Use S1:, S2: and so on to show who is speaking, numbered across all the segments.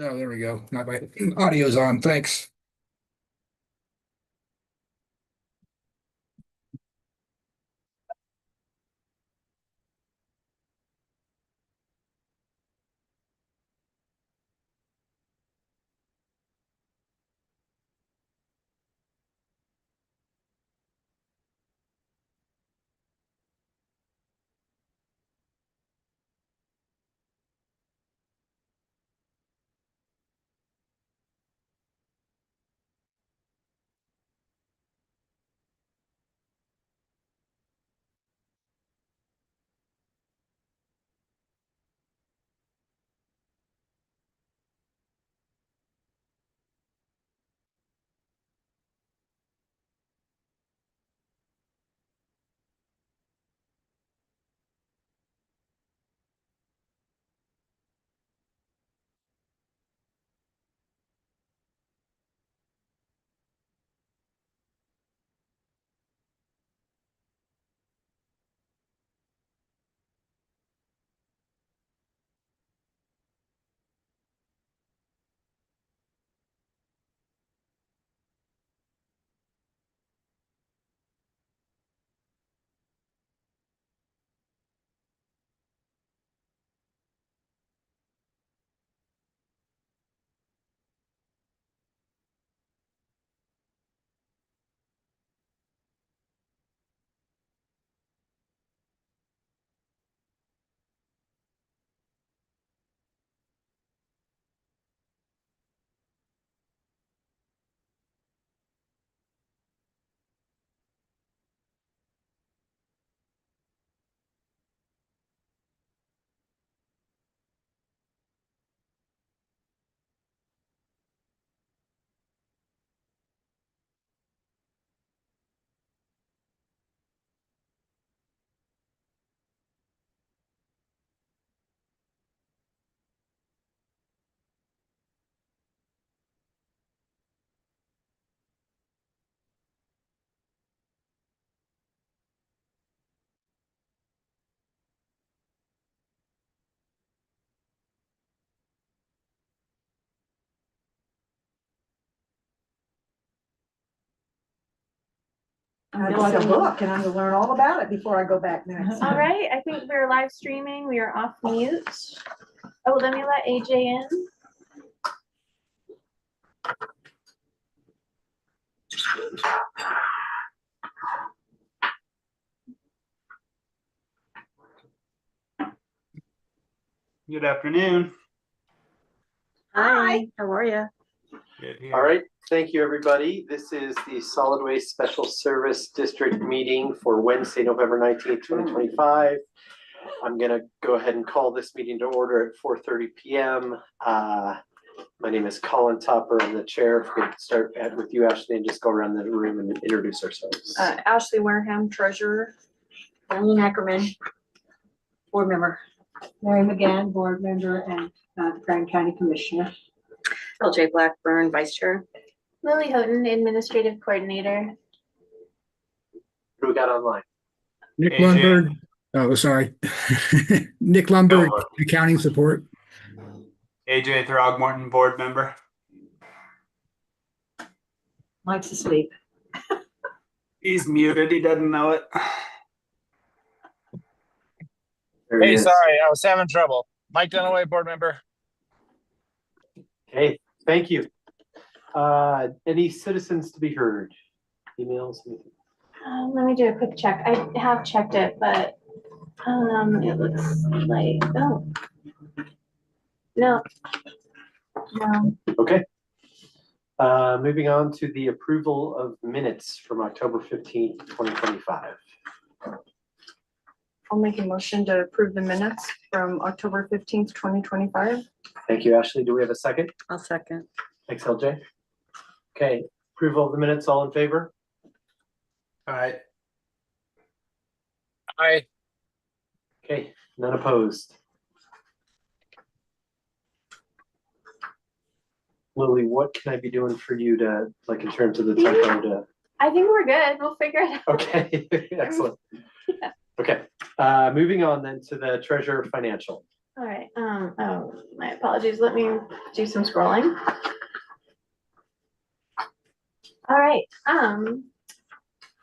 S1: Oh, there we go. My audio's on. Thanks.
S2: It's like a book, and I'm gonna learn all about it before I go back next.
S3: All right, I think we're live streaming. We are off mute. Oh, let me let AJ in.
S4: Good afternoon.
S2: Hi, how are you?
S4: Good here.
S5: All right, thank you, everybody. This is the Solid Waste Special Service District meeting for Wednesday, November 19th, 2025. I'm gonna go ahead and call this meeting to order at 4:30 p.m. My name is Colin Topper. I'm the chair. If we could start with you, Ashley, and just go around the room and introduce ourselves.
S6: Ashley Wareham, treasurer. Eileen Ackerman, board member.
S2: Mary McGann, board member and Grand County Commissioner.
S6: LJ Blackburn, vice chair.
S3: Lily Houghton, administrative coordinator.
S5: Who we got online?
S1: Nick
S4: AJ.
S1: Lundberg. Oh, sorry. Nick Lundberg, accounting support.
S4: AJ Throgmorton, board member.
S2: Mike's asleep.
S4: He's muted. He doesn't know it.
S5: There he
S7: Hey,
S5: is.
S7: sorry, I was having trouble. Mike Dunaway, board member.
S5: Hey, thank you. Any citizens to be heard? Emails? Anything?
S3: Let me do a quick check. I have checked it, but it looks like no.
S5: Okay. Moving on to the approval of minutes from October 15th, 2025.
S6: I'll make a motion to approve the minutes from October 15th, 2025.
S5: Thank you, Ashley. Do we have a second?
S6: I'll second.
S5: Thanks, LJ. Okay, approval of the minutes, all in favor?
S4: All right.
S7: Hi.
S5: Okay, none opposed. Lily, what can I be doing for you to, like, in terms of the typo to?
S3: I think we're good. We'll figure it out.
S5: Okay, excellent.
S3: Yeah.
S5: Okay, moving on then to the treasurer financial.
S3: All right. Oh, my apologies. Let me do some scrolling. All right,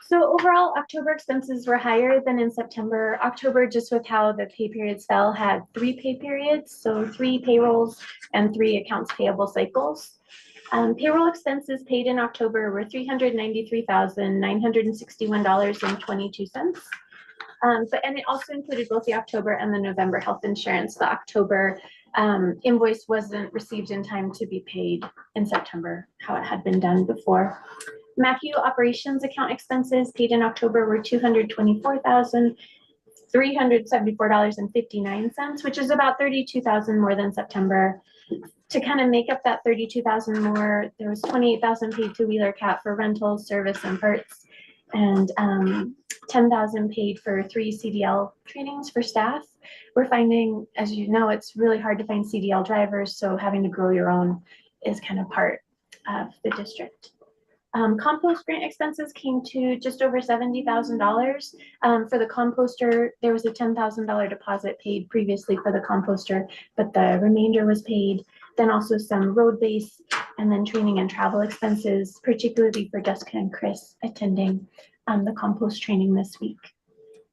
S3: so overall, October expenses were higher than in September. October, just with how the pay periods fell, had 3 pay periods, so 3 payrolls and 3 accounts payable cycles. Payroll expenses paid in October were $393,961.22. And it also included both the October and the November health insurance. The October invoice wasn't received in time to be paid in September, how it had been done before. MACU operations account expenses paid in October were $224,374.59, which is about $32,000 more than September. To kind of make up that $32,000 more, there was $28,000 paid to Wheeler Cat for rentals, service, and parts, and $10,000 paid for 3 CDL trainings for staff. We're finding, as you know, it's really hard to find CDL drivers, so having to grow your own is kind of part of the district. Compost grant expenses came to just over $70,000. For the composter, there was a $10,000 deposit paid previously for the composter, but the remainder was paid. Then also some road base and then training and travel expenses, particularly for Jessica and Chris attending the compost training this week.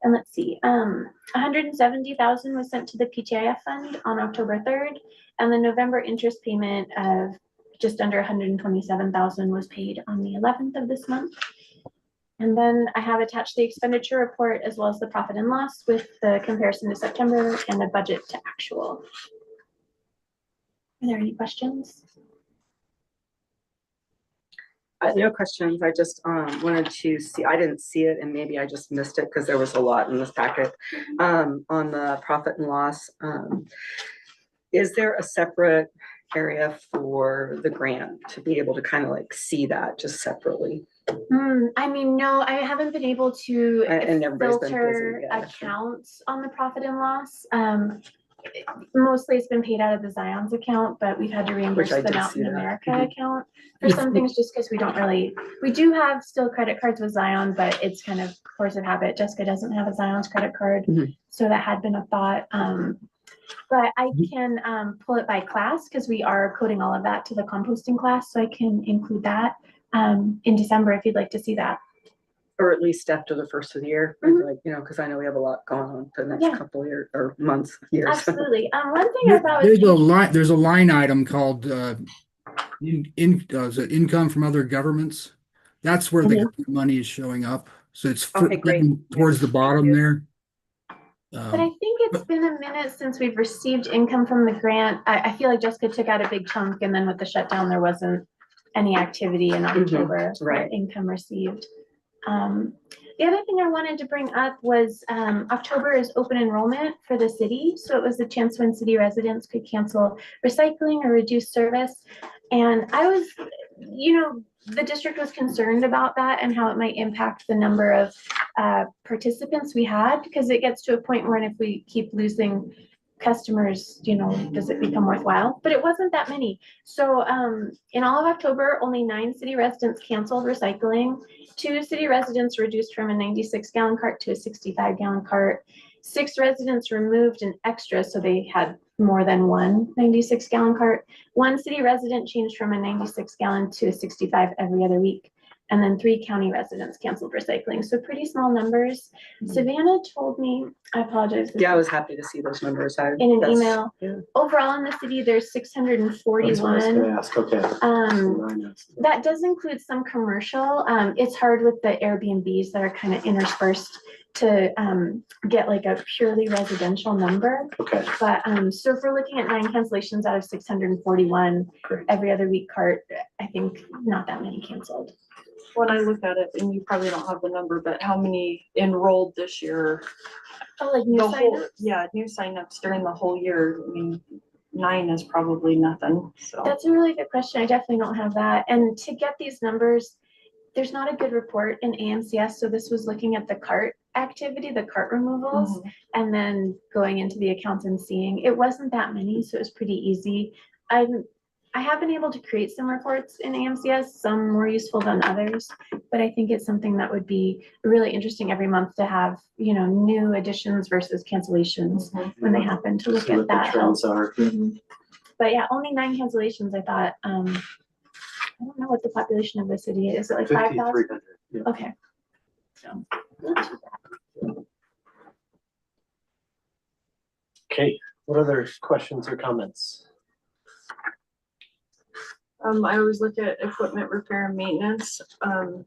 S3: And let's see, $170,000 was sent to the PTIF fund on October 3rd, and the November interest payment of just under $127,000 was paid on the 11th of this month. And then I have attached the expenditure report as well as the profit and loss with the comparison to September and the budget to actual. Are there any questions?
S8: No questions. I just wanted to see, I didn't see it and maybe I just missed it because there was a lot in this packet. On the profit and loss, is there a separate area for the grant to be able to kind of like see that just separately?
S3: I mean, no, I haven't been able to
S8: And everybody's been
S3: filter
S8: busy, yeah.
S3: accounts on the profit and loss. Mostly it's been paid out of the Zion's account, but we've had to reimburse
S8: Which I
S3: the
S8: did
S3: Mountain
S8: see that.
S3: America
S8: Mhm.
S3: account for some things, just because we don't really, we do have still credit cards with Zion, but it's kind of force of habit. Jessica doesn't have a Zion's credit card,
S8: Mhm.
S3: so that had been a thought. But I can pull it by class because we are coding all of that to the composting class, so I can include that in December if you'd like to see that.
S8: Or at least after the first of the year, like, you know, because I know we have a lot going on for the next
S3: Yeah.
S8: couple of years or months, years.
S3: Absolutely. One thing I thought was
S1: There's a line item called is it income from other governments? That's where the government money is showing up. So it's
S8: Okay, great.
S1: towards the bottom there.
S3: But I think it's been a minute since we've received income from the grant. I feel like Jessica took out a big chunk and then with the shutdown, there wasn't any activity in October for
S8: right.
S3: income received. The other thing I wanted to bring up was October is open enrollment for the city. So it was a chance when city residents could cancel recycling or reduce service. And I was, you know, the district was concerned about that and how it might impact the number of participants we had, because it gets to a point where if we keep losing customers, you know, does it become worthwhile? But it wasn't that many. So in all of October, only 9 city residents canceled recycling. 2 city residents reduced from a 96-gallon cart to a 65-gallon cart. 6 residents removed an extra, so they had more than one 96-gallon cart. 1 city resident changed from a 96-gallon to a 65 every other week. And then 3 county residents canceled recycling. So pretty small numbers. Savannah told me, I apologize.
S8: Yeah, I was happy to see those numbers.
S3: In an
S8: that's-
S3: email.
S8: yeah.
S3: Overall in the city, there's
S5: That's what I was
S3: 641.
S5: gonna ask, okay.
S3: That does include some commercial. It's hard with the Airbnbs that are kind of interspersed to get like a purely residential number.
S5: Okay,
S3: But so if we're looking at 9 cancellations out of 641
S5: great.
S3: every other week cart, I think not that many canceled.
S6: When I look at it, and you probably don't have the number, but how many enrolled this year?
S3: Oh, like new
S6: The whole,
S3: signups?
S6: yeah, new signups during the whole year. I mean, 9 is probably nothing, so.
S3: That's a really good question. I definitely don't have that. And to get these numbers, there's not a good report in AMCS. So this was looking at the cart activity, the cart removals, and then going into the accounts and seeing it wasn't that many. So it was pretty easy. I have been able to create some reports in AMCS, some more useful than others, but I think it's something that would be really interesting every month to have, you know, new additions versus cancellations when they happen to look
S5: See
S3: at
S5: what the
S3: that.
S5: trends are.
S3: But yeah, only 9 cancellations. I thought, I don't know what the population of the city is. Is it like 5,000?
S5: 5,300. Yeah.
S3: Okay. So, not too bad.
S5: Okay, what other questions or comments?
S6: I always look at equipment repair and maintenance, and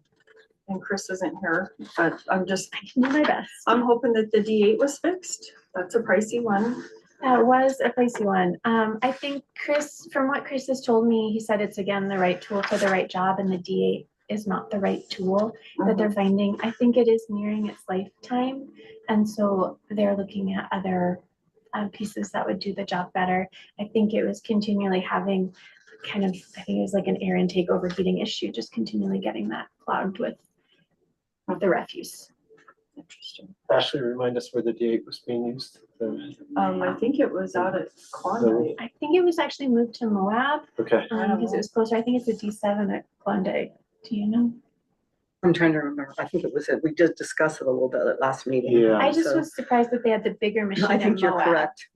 S6: Chris isn't here, but
S3: I can do my best.
S6: I'm hoping that the D8 was fixed. That's a pricey one.
S3: That was a pricey one. I think Chris, from what Chris has told me, he said it's again the right tool for the right job, and the D8 is not the right tool that they're finding. I think it is nearing its lifetime, and so they're looking at other pieces that would do the job better. I think it was continually having kind of, I think it was like an air intake overheating issue, just continually getting that clogged with the refuse.
S6: Interesting.
S5: Ashley, remind us where the D8 was being used.
S6: I think it was out at Klondike.
S3: I think it was actually moved to Moab
S5: Okay,
S3: because it was closer. I think it's a D7 at Klondike. Do you know?
S8: I'm trying to remember. I think it was it. We did discuss it a little bit at last meeting.
S5: Yeah.
S3: I just
S8: So-
S3: was surprised that they had the bigger machine
S8: I think
S3: in
S8: you're
S3: Moab.
S8: correct.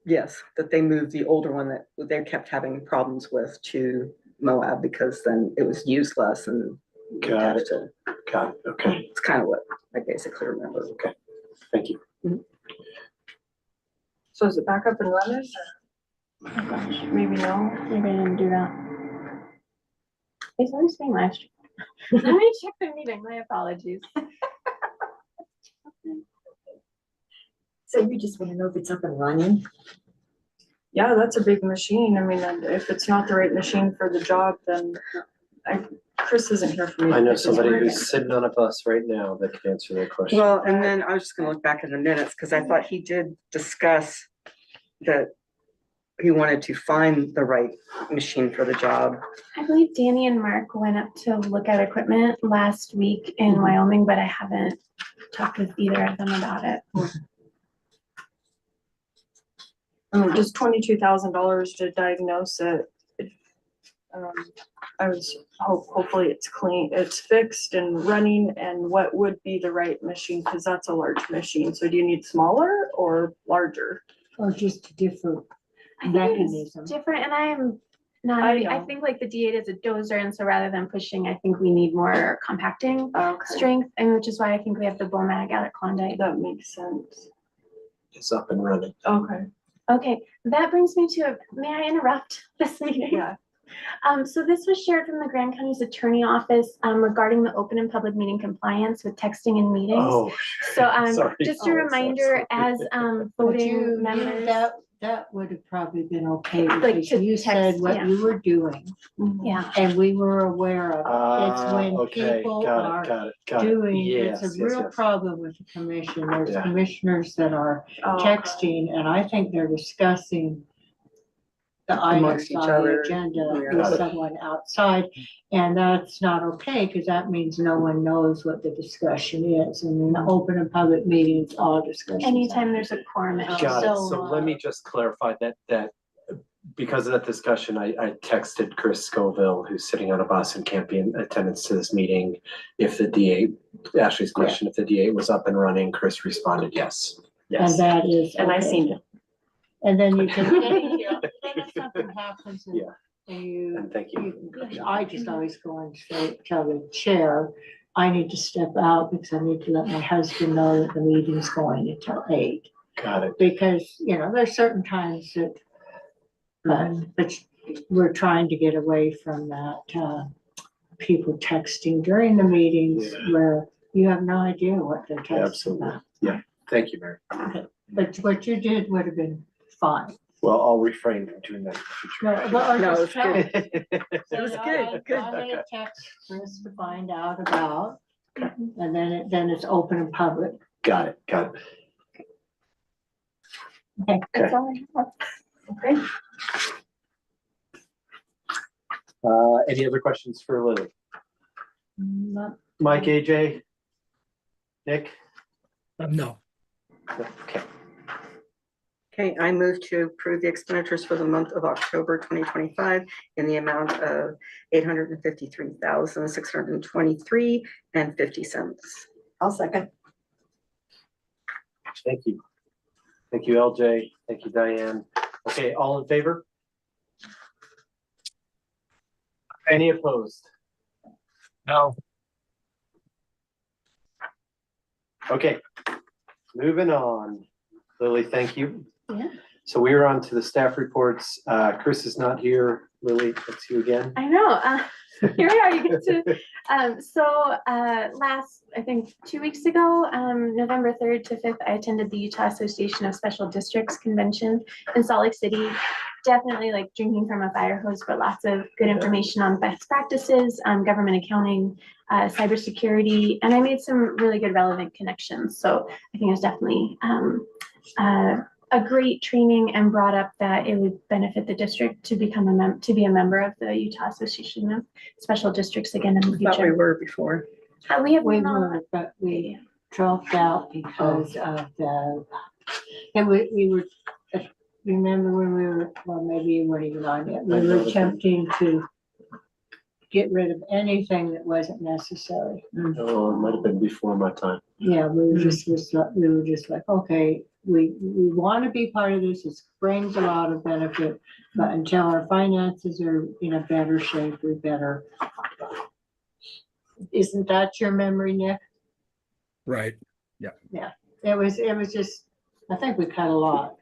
S8: Yes, that they moved the older one that they kept having problems with to Moab because then it was used less and you
S5: Got
S8: had
S5: it.
S8: to-
S5: got it. Okay,
S8: it's kind of what I basically remember.
S5: thank you.
S6: So is it back up and running?
S3: Oh gosh,
S6: Maybe no.
S3: maybe I didn't do that. Is always being live streamed. Let me check the meeting. My apologies.
S2: So you just wanna know if it's up and running?
S6: Yeah, that's a big machine. I mean, and if it's not the right machine for the job, then Chris isn't here for me.
S5: I know
S6: to pick his
S5: somebody
S6: brain.
S5: who's sitting on a bus right now that could answer that question.
S8: Well, and then I was just gonna look back in the minutes because I thought he did discuss that he wanted to find the right machine for the job.
S3: I believe Danny and Mark went up to look at equipment last week in
S8: Mhm.
S3: Wyoming, but I haven't talked with either of them about it.
S6: Just $22,000 to diagnose it. I was hopefully it's clean, it's fixed and running, and what would be the right machine, because that's a large machine. So do you need smaller or larger?
S2: Or just different?
S3: I think it
S2: Mechanism.
S3: is different, and I'm not,
S6: I
S3: I
S6: know.
S3: think like the D8 is a dozer, and so rather than pushing, I think we need more compacting
S6: Okay,
S3: strength, and which is why I think we have the Bomag out at Klondike.
S6: that makes sense.
S5: It's up and running.
S6: Okay,
S3: Okay, that brings me to, may I interrupt this meeting?
S6: yeah.
S3: So this was shared from the Grand County's Attorney Office regarding the open and public meeting compliance with texting in meetings.
S5: Oh,
S3: So
S5: sorry.
S3: just
S5: Oh,
S3: a
S5: sorry.
S3: reminder as voting members.
S2: That would have probably been okay,
S3: Like
S2: because
S3: to
S2: you said
S3: text,
S2: what
S3: yeah.
S2: you were doing,
S3: Yeah,
S2: and we were aware of it. It's when
S5: Okay,
S2: people
S5: got
S2: are
S5: it, got it.
S2: doing,
S5: Yes,
S2: it's a
S5: yes,
S2: real
S5: yes.
S2: problem with the commission. There's
S5: Yeah.
S2: commissioners that are
S6: Oh,
S2: texting, and I think they're discussing the items
S8: Amongst each
S2: on the
S8: other,
S2: agenda
S8: yeah.
S2: with
S5: Got it.
S2: someone outside. And that's not okay, because that means no one knows what the discussion is. And in the open and public meetings, all discussions.
S3: anytime there's a quorum. it should-
S5: Got it.
S2: So,
S5: So let me just clarify that because of that discussion, I texted Chris Scoville, who's sitting on a bus and can't be in attendance to this meeting. If the D8, Ashley's question, if the D8 was up and running, Chris responded, yes.
S2: And
S5: Yes.
S2: that is.
S6: And I
S2: okay.
S6: seen it.
S2: And then you can, then if something happens and
S5: Yeah.
S2: and you,
S5: And thank you.
S2: I just always go and say, tell the chair, I need to step out because I need to let my husband know that the meeting's going until 8.
S5: Got it.
S2: Because, there's certain times that, but we're trying to get away from that, people texting during the meetings
S5: Yeah.
S2: where you have no idea what they're
S5: Yeah,
S2: texting
S5: absolutely.
S2: about.
S5: Yeah, thank you, Mary.
S2: But what you did would have been fine.
S5: Well, I'll refrain from doing that in the
S2: No, but I
S8: No,
S2: just
S8: it's
S2: tell
S8: good.
S2: you.
S8: It was good, good.
S2: I'm gonna text Chris to find out about,
S5: Okay.
S2: and then it's open and public.
S5: Got it, got it.
S3: That's all I have.
S6: Okay.
S5: Any other questions for Lily?
S2: Not-
S5: Mike, AJ? Nick?
S1: No.
S5: Okay.
S8: Okay, I move to approve the expenditures for the month of October 2025 in the amount of $853,623.50.
S9: I'll second.
S5: Thank you. Thank you, LJ. Thank you, Diane. Okay, all in favor? Any opposed?
S7: No.
S5: Okay, moving on. Lily, thank you.
S3: Yeah.
S5: So we are on to the staff reports. Chris is not here. Lily, it's you again.
S3: I know. Here we are. You get to. Last, I think 2 weeks ago, November 3rd to 5th, I attended the Utah Association of Special Districts convention in Salt Lake City. Definitely like drinking from a fire hose, but lots of good information on best practices, government accounting, cybersecurity, and I made some really good relevant connections. So I think it was definitely a great training, and brought up that it would benefit the district to become to be a member of the Utah Association of Special Districts again in the
S8: I thought we
S3: future.
S8: were before.
S3: We have
S2: We
S3: not.
S2: were, but we dropped out because of the, and we were, remember when we were, well, maybe you weren't even on yet, we were attempting to get rid of anything that wasn't necessary.
S5: Oh, it might have been before my time.
S2: Yeah, we were just like, okay, we want to be part of this, it brings a lot of benefit, but until our finances are in a better shape, we better. Isn't that your memory, Nick?
S1: Right.
S2: It was just, I think we cut a lot.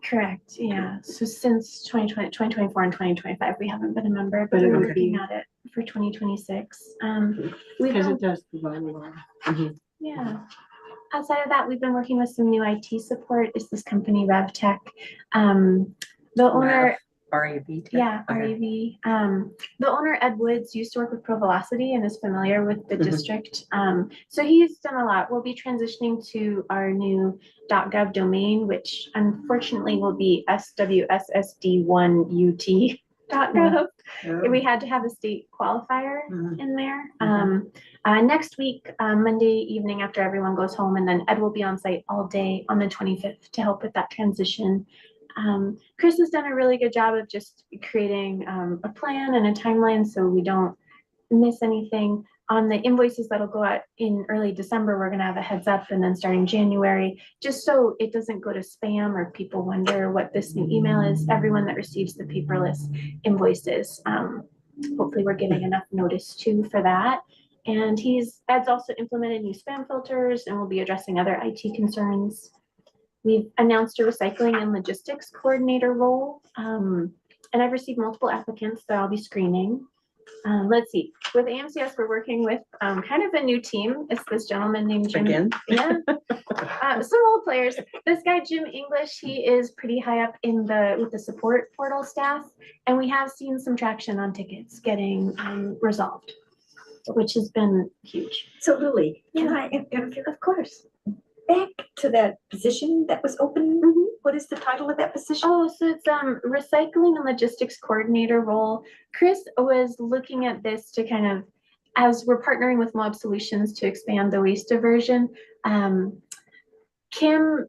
S3: Correct, yeah. So since 2020, 2024 and 2025, we haven't been a member, but
S2: But it
S3: we're
S2: would
S3: looking
S2: be-
S3: at it for 2026. We've
S2: Because
S3: had-
S2: it does provide a lot.
S3: Yeah. Outside of that, we've been working with some new IT support. It's this company RevTech. The owner,
S8: RAV.
S3: yeah,
S8: Okay.
S3: RAV. The owner, Ed Woods, used to work with Provelocity and is familiar with the
S8: Mhm.
S3: district. So he's done a lot. We'll be transitioning to our new .gov domain, which unfortunately will be swssd1ut.gov. We had to have a state qualifier
S8: Mhm.
S3: in there. Next week, Monday evening after everyone goes home, and then Ed will be on site all day on the 25th to help with that transition. Chris has done a really good job of just creating a plan and a timeline so we don't miss anything. On the invoices that'll go out in early December, we're gonna have a heads up, and then starting January, just so it doesn't go to spam or people wonder what this new email is. Everyone that receives the paperless invoices, hopefully we're giving enough notice too for that. And Ed's also implemented new spam filters, and we'll be addressing other IT concerns. We've announced a recycling and logistics coordinator role, and I've received multiple applicants that I'll be screening. Let's see, with AMCS, we're working with kind of a new team. It's this gentleman named Jim.
S8: Again?
S3: Yeah. Some old players. This guy, Jim English, he is pretty high up with the support portal staff, and we have seen some traction on tickets getting resolved, which has been huge.
S9: So Lily, can
S3: Yeah.
S9: I interfere?
S3: Of course.
S9: Back to that position that was open, what is the title of that position?
S3: Oh, so it's recycling and logistics coordinator role. Chris was looking at this to kind of, as we're partnering with Mob Solutions to expand the waste diversion. Kim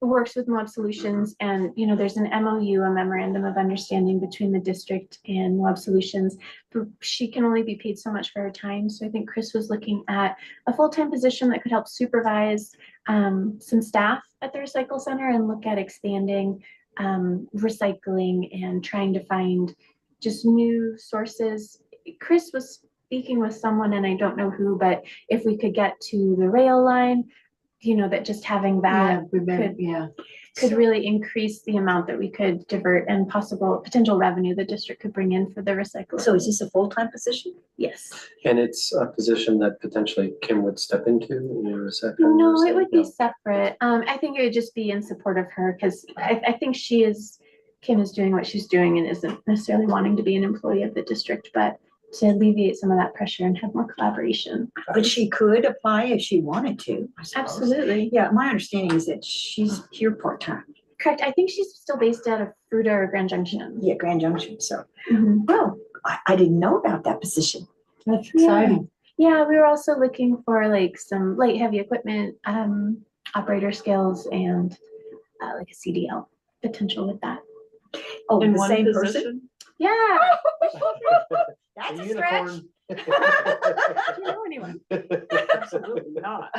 S3: works with Moab Solutions, and there's an MOU, a memorandum of understanding between the district and Moab Solutions. But she can only be paid so much for her time. So I think Chris was looking at a full-time position that could help supervise some staff at the recycle center and look at expanding recycling and trying to find just new sources. Chris was speaking with someone, and I don't know who, but if we could get to the rail line, that just having that could really increase the amount that we could divert and potential revenue the district could bring in for the recycling.
S9: So is this a full-time position?
S3: Yes.
S5: And it's a position that potentially Kim would step into, or is that?
S3: No, it would be separate. I think it would just be in support of her, because I think Kim is doing what she's doing and isn't necessarily wanting to be an employee of the district, but to alleviate some of that pressure and have more collaboration.
S9: But she could apply if she wanted to, I suppose.
S3: Absolutely.
S9: Yeah, my understanding is that she's here part-time.
S3: Correct. I think she's still based out of Fruta or Grand Junction.
S9: Yeah, Grand Junction, so.
S3: Mhm.
S9: Well, I didn't know about that position.
S2: That's exciting.
S3: Yeah, we were also looking for some light heavy equipment operator skills and like a CDL potential with that.
S9: Oh,
S6: In
S9: the
S6: one
S9: same person?
S6: position?
S3: Yeah.
S9: That's
S5: A
S9: a stretch.
S5: unicorn.
S3: Do you know anyone?
S6: Absolutely not.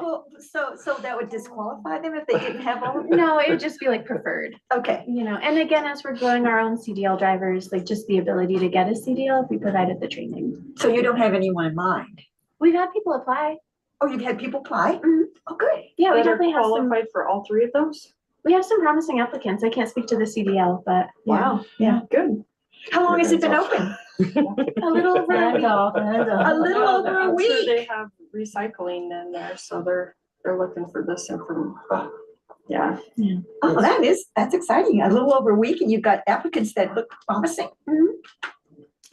S9: Well, so that would disqualify them if they didn't have all of them?
S3: No, it would just be like preferred,
S9: Okay,
S3: you know, and again, as we're growing our own CDL drivers, like just the ability to get a CDL if we provided the training.
S9: so you don't have anyone in mind?
S3: We've had people apply.
S9: Oh, you've had people apply?
S3: Mhm.
S9: Oh, good.
S3: Yeah, we
S6: That are
S3: definitely have some,
S6: qualified for all three of those?
S3: we have some promising applicants. I can't speak to the CDL, but yeah,
S6: Wow,
S3: yeah.
S6: good.
S9: How long has it been open?
S3: A little over a
S2: Hands
S3: week.
S2: off, hands
S9: A
S2: off.
S9: little
S6: Well,
S9: over a
S6: I'm sure
S9: week.
S6: They have recycling in there, so they're looking for this information. Yeah,
S9: Oh, that's exciting. A little over a week and you've got applicants that look promising.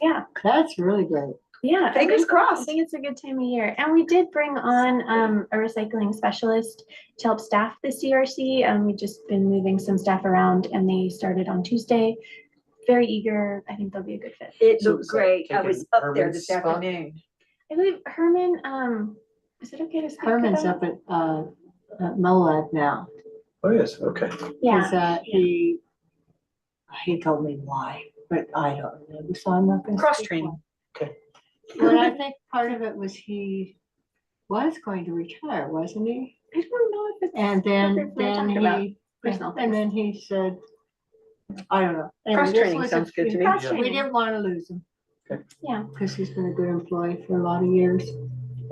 S3: Yeah,
S2: That's really great.
S3: yeah. I
S9: Fingers
S3: think- I
S9: crossed.
S3: think it's a good time of year. And we did bring on a recycling specialist to help staff the CRC. We've just been moving some staff around and they started on Tuesday. Very eager. I think they'll be a good fit.
S9: It
S5: So
S9: looked
S5: is that
S9: great. I was
S5: taking
S9: up there
S5: Herman's
S9: this
S5: spot?
S9: afternoon.
S3: I believe Herman, is it okay to speak?
S2: Herman's
S3: about?
S2: up at Moab now.
S5: Oh, yes, okay.
S3: Yeah.
S2: Cause he told me why, but I don't remember, so I'm not gonna.
S8: Cross
S2: speak
S8: training.
S2: why. But I think part of it was he was going to retire, wasn't he?
S3: I don't know if it's.
S2: And
S3: appropriate
S2: then
S3: for me to talk about
S2: he,
S3: personal
S2: and
S3: things.
S2: then he said, I don't know. Anyway,
S8: Cross
S2: this
S8: training
S2: was a
S8: sounds good to me.
S3: Cross
S5: Yeah.
S2: We
S3: training.
S2: didn't want to lose him.
S3: Yeah.
S2: Because he's been a good employee for a lot of years.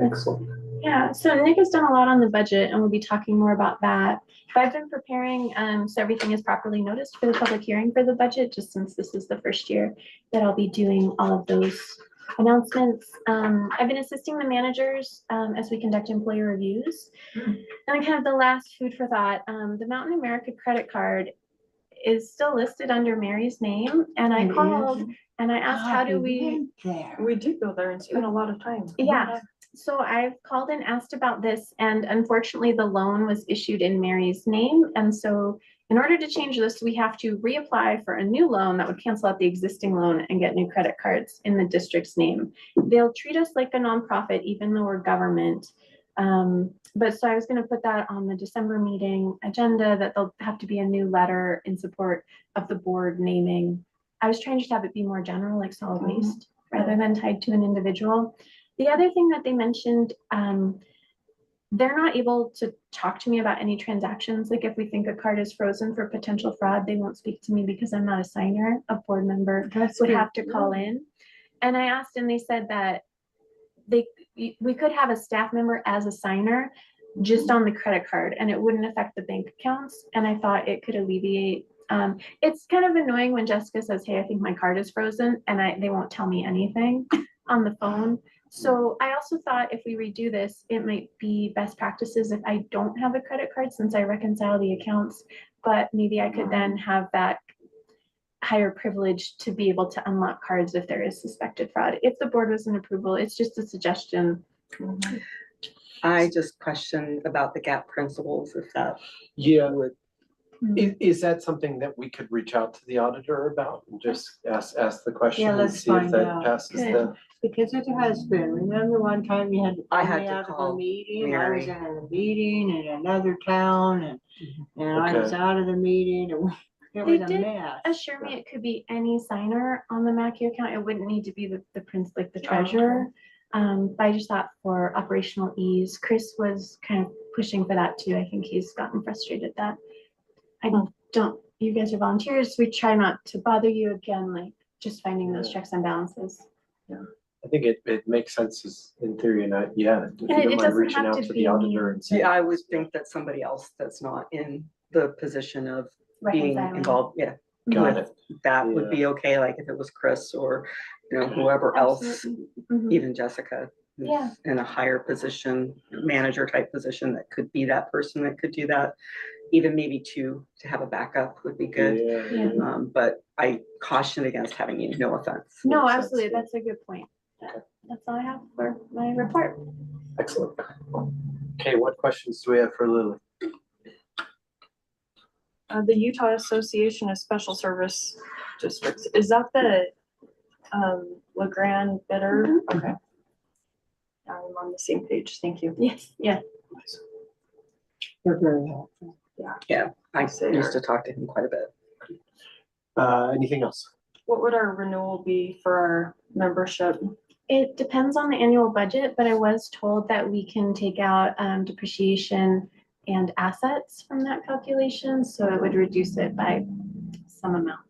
S5: Excellent.
S3: Yeah, so Nick has done a lot on the budget and we'll be talking more about that. But I've been preparing, so everything is properly noticed for the public hearing for the budget, just since this is the first year that I'll be doing all of those announcements. I've been assisting the managers, as we conduct employee reviews. And then kind of the last food for thought, the Mountain America credit card is still listed under Mary's name. And I
S2: It is.
S3: called and I asked, how do we?
S2: went there?
S6: we do go there and spend a lot of time.
S3: Yeah, so I've called and asked about this, and unfortunately, the loan was issued in Mary's name. And so in order to change this, we have to reapply for a new loan that would cancel out the existing loan and get new credit cards in the district's name. They'll treat us like a nonprofit, even though we're government. But so I was gonna put that on the December meeting agenda, that there'll have to be a new letter in support of the board naming. I was trying to just have it be more general, like solid waste, rather than tied to an individual. The other thing that they mentioned, they're not able to talk to me about any transactions. Like if we think a card is frozen for potential fraud, they won't speak to me because I'm not a signer. A board member
S2: That's
S3: would
S2: good.
S3: have to call in. And I asked and they said that we could have a staff member as a signer just on the credit card and it wouldn't affect the bank accounts. And I thought it could alleviate, it's kind of annoying when Jessica says, hey, I think my card is frozen and they won't tell me anything on the phone. So I also thought if we redo this, it might be best practices if I don't have a credit card since I reconcile the accounts, but maybe I could then have that higher privilege to be able to unlock cards if there is suspected fraud. If the board was in approval, it's just a suggestion.
S8: I just question about the GAP principles, if that
S5: Yeah,
S8: would,
S5: is that something that we could reach out to the auditor about and just ask the question
S2: Yeah,
S5: and
S2: let's
S5: see if
S2: find
S5: that
S2: out.
S5: passes
S3: Good.
S5: the?
S2: Because it has been, remember one time you had to
S8: I
S2: pull
S8: had
S2: me
S8: to
S2: out of a
S8: call
S2: meeting, I was
S8: Mary.
S2: in a meeting in another town and I was
S5: Okay.
S2: out of the meeting and it
S3: They
S2: was a
S3: did
S2: mess.
S3: Assure me it could be any signer on the Mackey account. It wouldn't need to be the prince, like the
S6: Oh, okay.
S3: treasurer. But I just thought for operational ease, Chris was kind of pushing for that too. I think he's gotten frustrated that you guys are volunteers. We try not to bother you again, like just finding those checks and balances.
S5: I think it makes sense as in theory and if you
S3: it
S5: don't mind
S3: doesn't
S5: reaching
S3: have
S5: out
S3: to
S5: to
S3: be
S5: the auditor and see.
S8: yeah, I would think that somebody else that's not in the position of being
S3: Reconciling.
S8: involved, yeah,
S5: Got it.
S8: that would be okay, like if it was Chris or, you know, whoever else,
S3: Absolutely. Mhm.
S8: even Jessica. who's
S3: Yeah.
S8: In a higher position, manager type position, that could be that person that could do that. Even maybe two, to have a backup would be good.
S3: Yeah.
S8: But I caution against having you, no offense.
S3: No,
S5: Makes sense,
S3: absolutely.
S5: yeah.
S3: That's a good point. That's all I have for my report.
S5: Excellent. Okay, what questions do we have for Lily?
S6: The Utah Association of Special Service Districts, is that the LeGrand bidder? Okay. Now I'm on the same page, thank you.
S3: Yes, yeah.
S2: They're very helpful.
S8: I used to talk to him quite a bit.
S5: Anything else?
S6: What would our renewal be for our membership?
S3: It depends on the annual budget, but I was told that we can take out depreciation and assets from that calculation, so it would reduce it by some amount.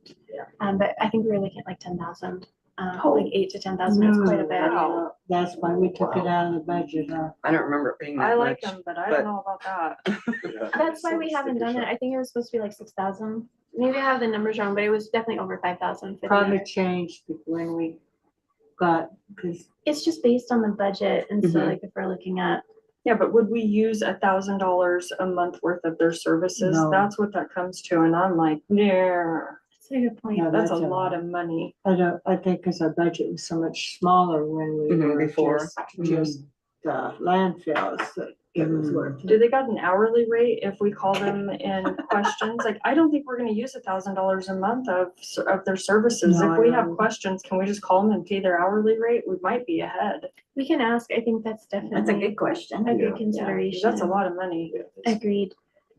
S3: But I think we were looking at like 10,000, like 8 to 10,000 is quite a bit.
S6: Wow.
S2: That's why we took it out of the budget.
S8: I don't remember it being
S6: I
S8: that
S6: like
S8: much.
S6: them, but I
S8: but-
S6: don't know about that.
S3: That's why we haven't done it. I think it was supposed to be like 6,000. Maybe I have the numbers wrong, but it was definitely over 5,000 for the
S2: Probably
S3: year.
S2: changed when we got, because
S3: It's just based on the budget, and so
S8: Mhm.
S3: like if we're looking at,
S6: Yeah, but would we use $1,000 a month worth of their services?
S2: No.
S6: That's what that comes to, and I'm like, yeah,
S3: that's a good point.
S2: No,
S6: that's a
S2: that's a
S6: lot
S2: lot.
S6: of money.
S2: I think because our budget was so much smaller when we
S8: Mhm,
S2: were
S8: before.
S2: just landfills, that it was worth
S6: Do
S2: it.
S6: they got an hourly rate if we call them in questions? Like, I don't think we're gonna use $1,000 a month of their services.
S2: No,
S6: If
S2: I
S6: we have
S2: don't.
S6: questions, can we just call them and pay their hourly rate? We might be ahead.
S3: We can ask. I think that's
S9: That's a
S3: definitely
S9: good question.
S3: a
S5: Yeah.
S3: good consideration.
S6: That's a lot of money.
S3: Agreed.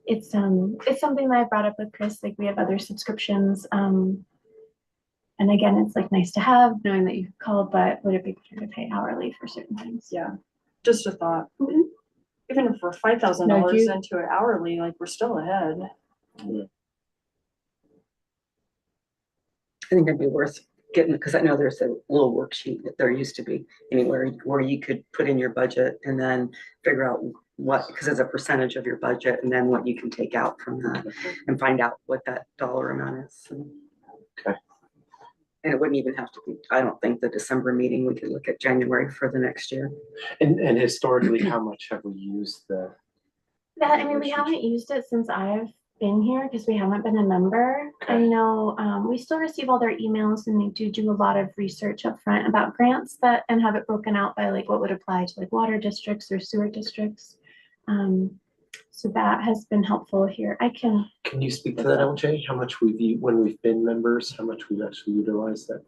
S3: It's something that I brought up with Chris, like we have other subscriptions. And again, it's like nice to have, knowing that you called, but would it be better to pay hourly for certain things?
S6: Yeah, just a thought.
S3: Mhm.
S6: Even if we're $5,000
S2: Now, do you-
S6: into it hourly, like, we're still ahead.
S8: I think it'd be worth getting, because I know there's a little worksheet that there used to be anywhere where you could put in your budget and then figure out what, because it's a percentage of your budget, and then what you can take out from that and find out what that dollar amount is.
S5: Okay.
S8: And it wouldn't even have to be, I don't think the December meeting, we could look at January for the next year.
S5: And historically, how much have we used the?
S3: That, I mean, we haven't used it since I've been here because we haven't been a member. I
S5: Okay.
S3: know we still receive all their emails, and they do a lot of research up front about grants and have it broken out by like what would apply to like water districts or sewer districts. So that has been helpful here.
S5: Can you speak to that, LJ? How much when we've been members, how much we've actually utilized that?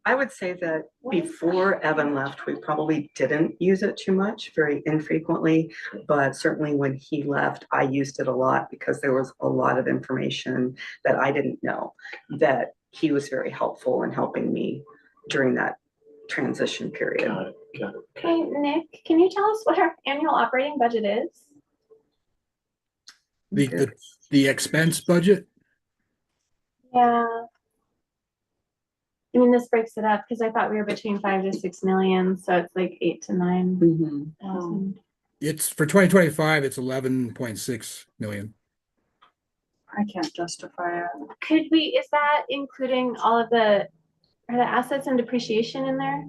S8: I would say that before Evan left, we probably didn't use it too much, very infrequently. But certainly when he left, I used it a lot because there was a lot of information that I didn't know, that he was very helpful in helping me during that transition period.
S5: Got it, got it.
S3: Hey, Nick, can you tell us what our annual operating budget is?
S1: The expense budget,
S3: Yeah. I mean, this breaks it up because I thought we were between 5 to 6 million, so it's like 8 to 9
S8: Mhm.
S3: thousand.
S1: it's for 2025, it's 11.6 million.
S6: I can't justify it.
S3: Is that including all of are the assets and depreciation in there?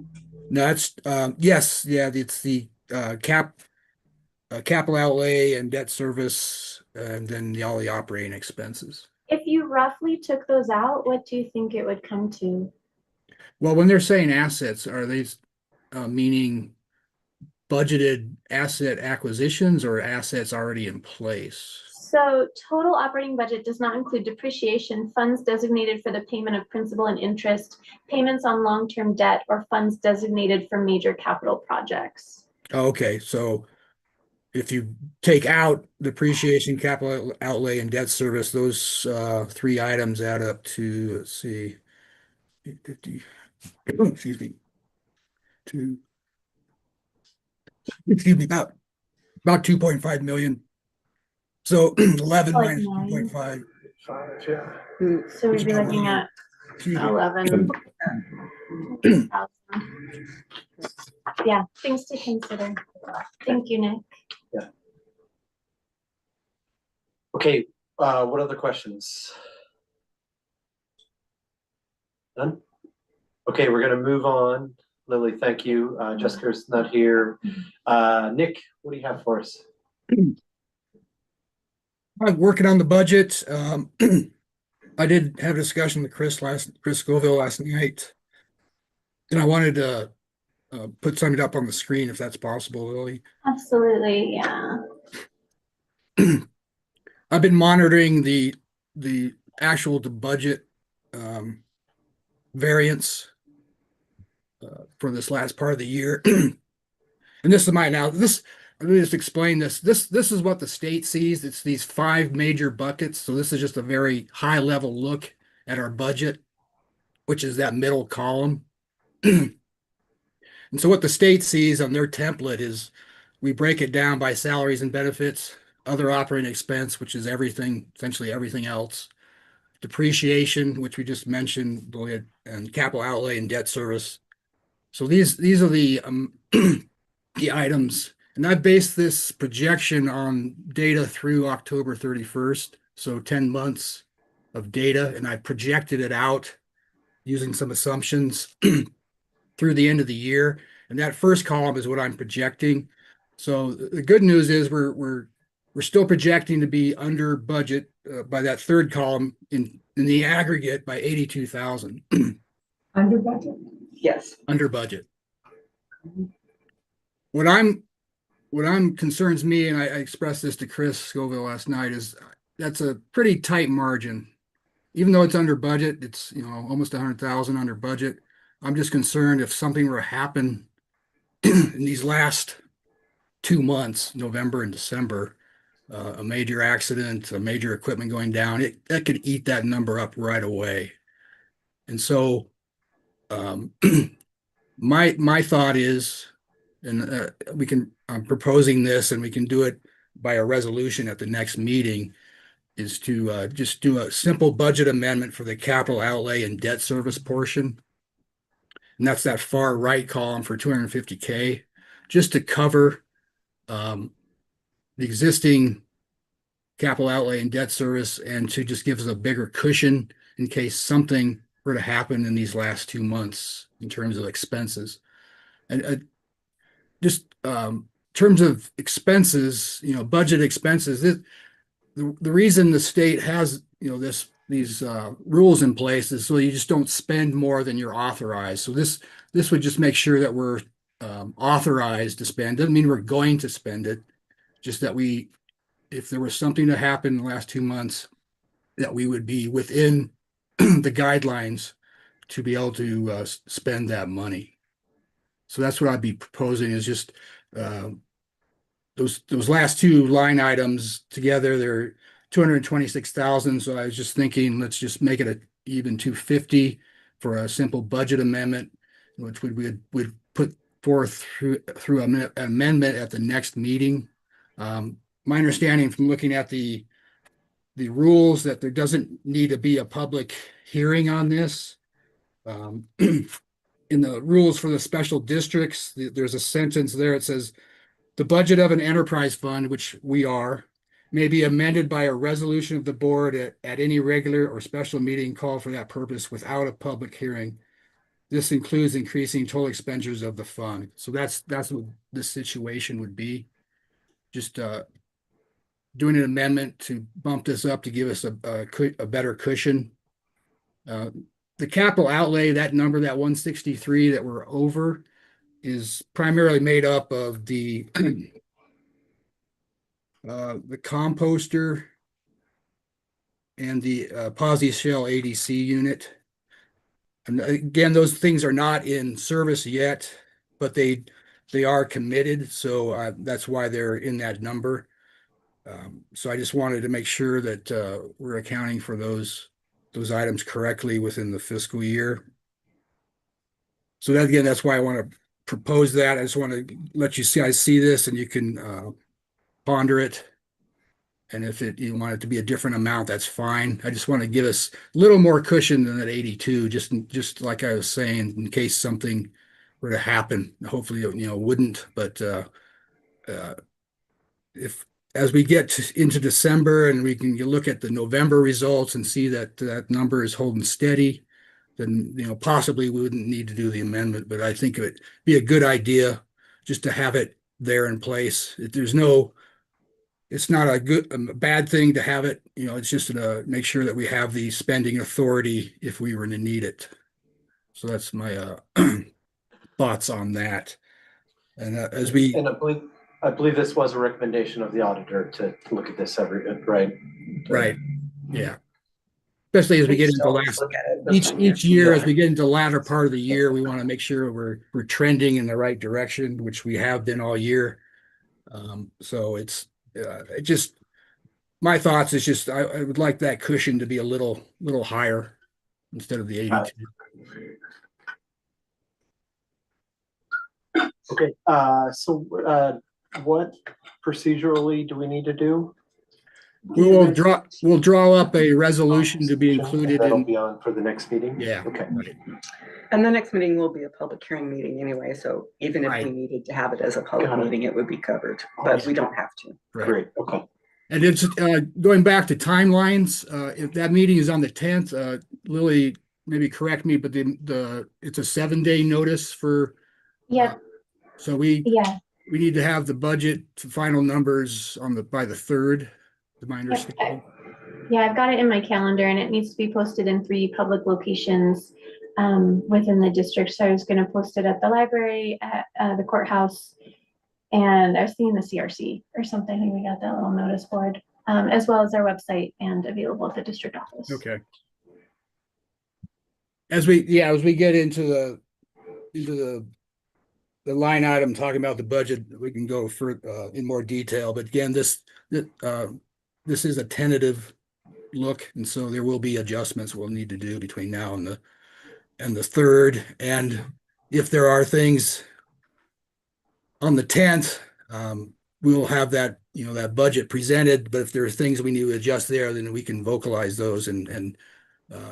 S1: No, that's, yes, yeah, it's the capital outlay and debt service, and then all the operating expenses.
S3: If you roughly took those out, what do you think it would come to?
S1: Well, when they're saying assets, are they meaning budgeted asset acquisitions or assets already in place?
S3: So total operating budget does not include depreciation, funds designated for the payment of principal and interest, payments on long-term debt, or funds designated for major capital projects.
S1: Okay, so if you take out depreciation, capital outlay, and debt service, those three items add up to, let's see, 50, excuse me, about 2.5 million. So 11
S3: Like
S1: minus
S3: nine.
S1: 2.5.
S3: So we'd be looking at
S1: Excuse me.
S3: 11. Yeah, things to consider. Thank you, Nick.
S5: Okay, what other questions? None? Okay, we're gonna move on. Lily, thank you. Jessica's not here. Nick, what do you have for us?
S1: I'm working on the budget. I did have a discussion with Chris Scoville last night. And I wanted to put something up on the screen if that's possible, Lily.
S3: Absolutely, yeah.
S1: I've been monitoring the actual budget variance for this last part of the year. And this is my now this let me just explain this. This is what the state sees. It's these 5 major buckets. So this is just a very high level look at our budget, which is that middle column. And so what the state sees on their template is we break it down by salaries and benefits, other operating expense, which is everything, essentially everything else, depreciation, which we just mentioned, and capital outlay and debt service. So these are the the items, and I based this projection on data through October 31st, so 10 months of data, and I projected it out using some assumptions through the end of the year. And that first column is what I'm projecting. So the good news is we're still projecting to be under budget by that third column in the aggregate by 82,000
S2: Under budget?
S8: Yes.
S1: under budget. What I'm concerns me, and I expressed this to Chris Scoville last night, is that's a pretty tight margin. Even though it's under budget, it's, you know, almost 100,000 under budget. I'm just concerned if something were to happen in these last 2 months, November and December, a major accident, a major equipment going down, that could eat that number up right away. And so my thought is, and I'm proposing this, and we can do it by a resolution at the next meeting, is to just do a simple budget amendment for the capital outlay and debt service portion. And that's that far right column for 250K, just to cover the existing capital outlay and debt service, and to just give us a bigger cushion in case something were to happen in these last 2 months in terms of expenses. And just terms of expenses, you know, budget expenses, the reason the state has, you know, these rules in place is so you just don't spend more than you're authorized. So this would just make sure that we're authorized to spend. Doesn't mean we're going to spend it, just that if there was something to happen in the last 2 months, that we would be within the guidelines to be able to spend that money. So that's what I'd be proposing, is just those last 2 line items together. They're 226,000. So I was just thinking, let's just make it a even 250 for a simple budget amendment, which would put forth through an amendment at the next meeting. My understanding from looking at the rules, that there doesn't need to be a public hearing on this. In the rules for the special districts, there's a sentence there. It says, the budget of an enterprise fund, which we are, may be amended by a resolution of the board at any regular or special meeting called for that purpose without a public hearing. This includes increasing total expenditures of the fund. So that's what this situation would be. Just doing an amendment to bump this up to give us a better cushion. The capital outlay, that number, that 163 that we're over, is primarily made up of the composter and the Posi Shell ADC unit. And again, those things are not in service yet, but they are committed. So that's why they're in that number. So I just wanted to make sure that we're accounting for those items correctly within the fiscal year. So that, again, that's why I want to propose that. I just want to let you see this, and you can ponder it. And if you want it to be a different amount, that's fine. I just want to give us a little more cushion than that 82, just like I was saying, in case something were to happen. Hopefully, wouldn't, but if as we get into December and we can look at the November results and see that that number is holding steady, then possibly we wouldn't need to do the amendment. But I think it would be a good idea just to have it there in place. It's not a bad thing to have it. It's just to make sure that we have the spending authority if we were to need it. So that's my thoughts on that. And
S5: And I believe this was a recommendation of the auditor to look at this right?
S1: Right. Yeah. Especially as we get into each year, as we get into the latter part of the year, we want to make sure we're trending in the right direction, which we have been all year. So it's, it just, my thoughts is just, I would like that cushion to be a little higher instead of the 82.
S5: Okay, what procedurally do we need to do?
S1: We'll draw up a resolution to be
S5: And
S1: included
S5: that'll
S1: in,
S5: be on for the next meeting?
S1: yeah.
S5: Okay.
S1: Right.
S8: And the next meeting will be a public hearing meeting anyway, so even if we
S1: Right.
S8: needed to have it as a public
S5: Got it.
S8: meeting, it would be covered, but we don't have to.
S1: Right.
S5: Great, okay.
S1: And it's going back to timelines, if that meeting is on the 10th, Lily, maybe correct me, but it's a 7-day notice for,
S3: Yep,
S1: so we
S3: yeah.
S1: need to have the budget final numbers by the 3rd, to my
S3: Yep,
S1: understanding.
S3: Yeah, I've got it in my calendar and it needs to be posted in 3 public locations within the district. So I was gonna post it at the library, at the courthouse, and I was thinking the CRC or something. I think we got that little notice board, as well as our website and available at the district office.
S1: Okay. As we get into the line item talking about the budget, we can go for in more detail. But again, this is a tentative look, and so there will be adjustments we'll need to do between now and the 3rd. And if there are things on the 10th, we'll have that, that budget presented. But if there are things we need to adjust there, then we can vocalize those and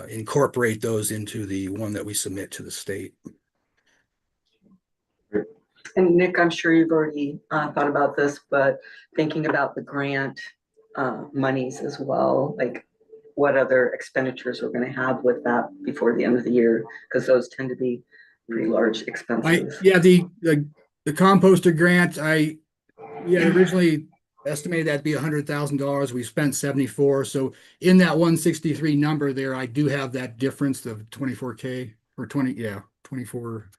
S1: incorporate those into the one that we submit to the state.
S8: And Nick, I'm sure you've already thought about this, but thinking about the grant monies as well, like what other expenditures we're gonna have with that before the end of the year, because those tend to be pretty large expenses.
S1: The composter grant, originally estimated that to be $100,000. We spent 74. So in that 163 number there, I do have that difference of 24K or 24.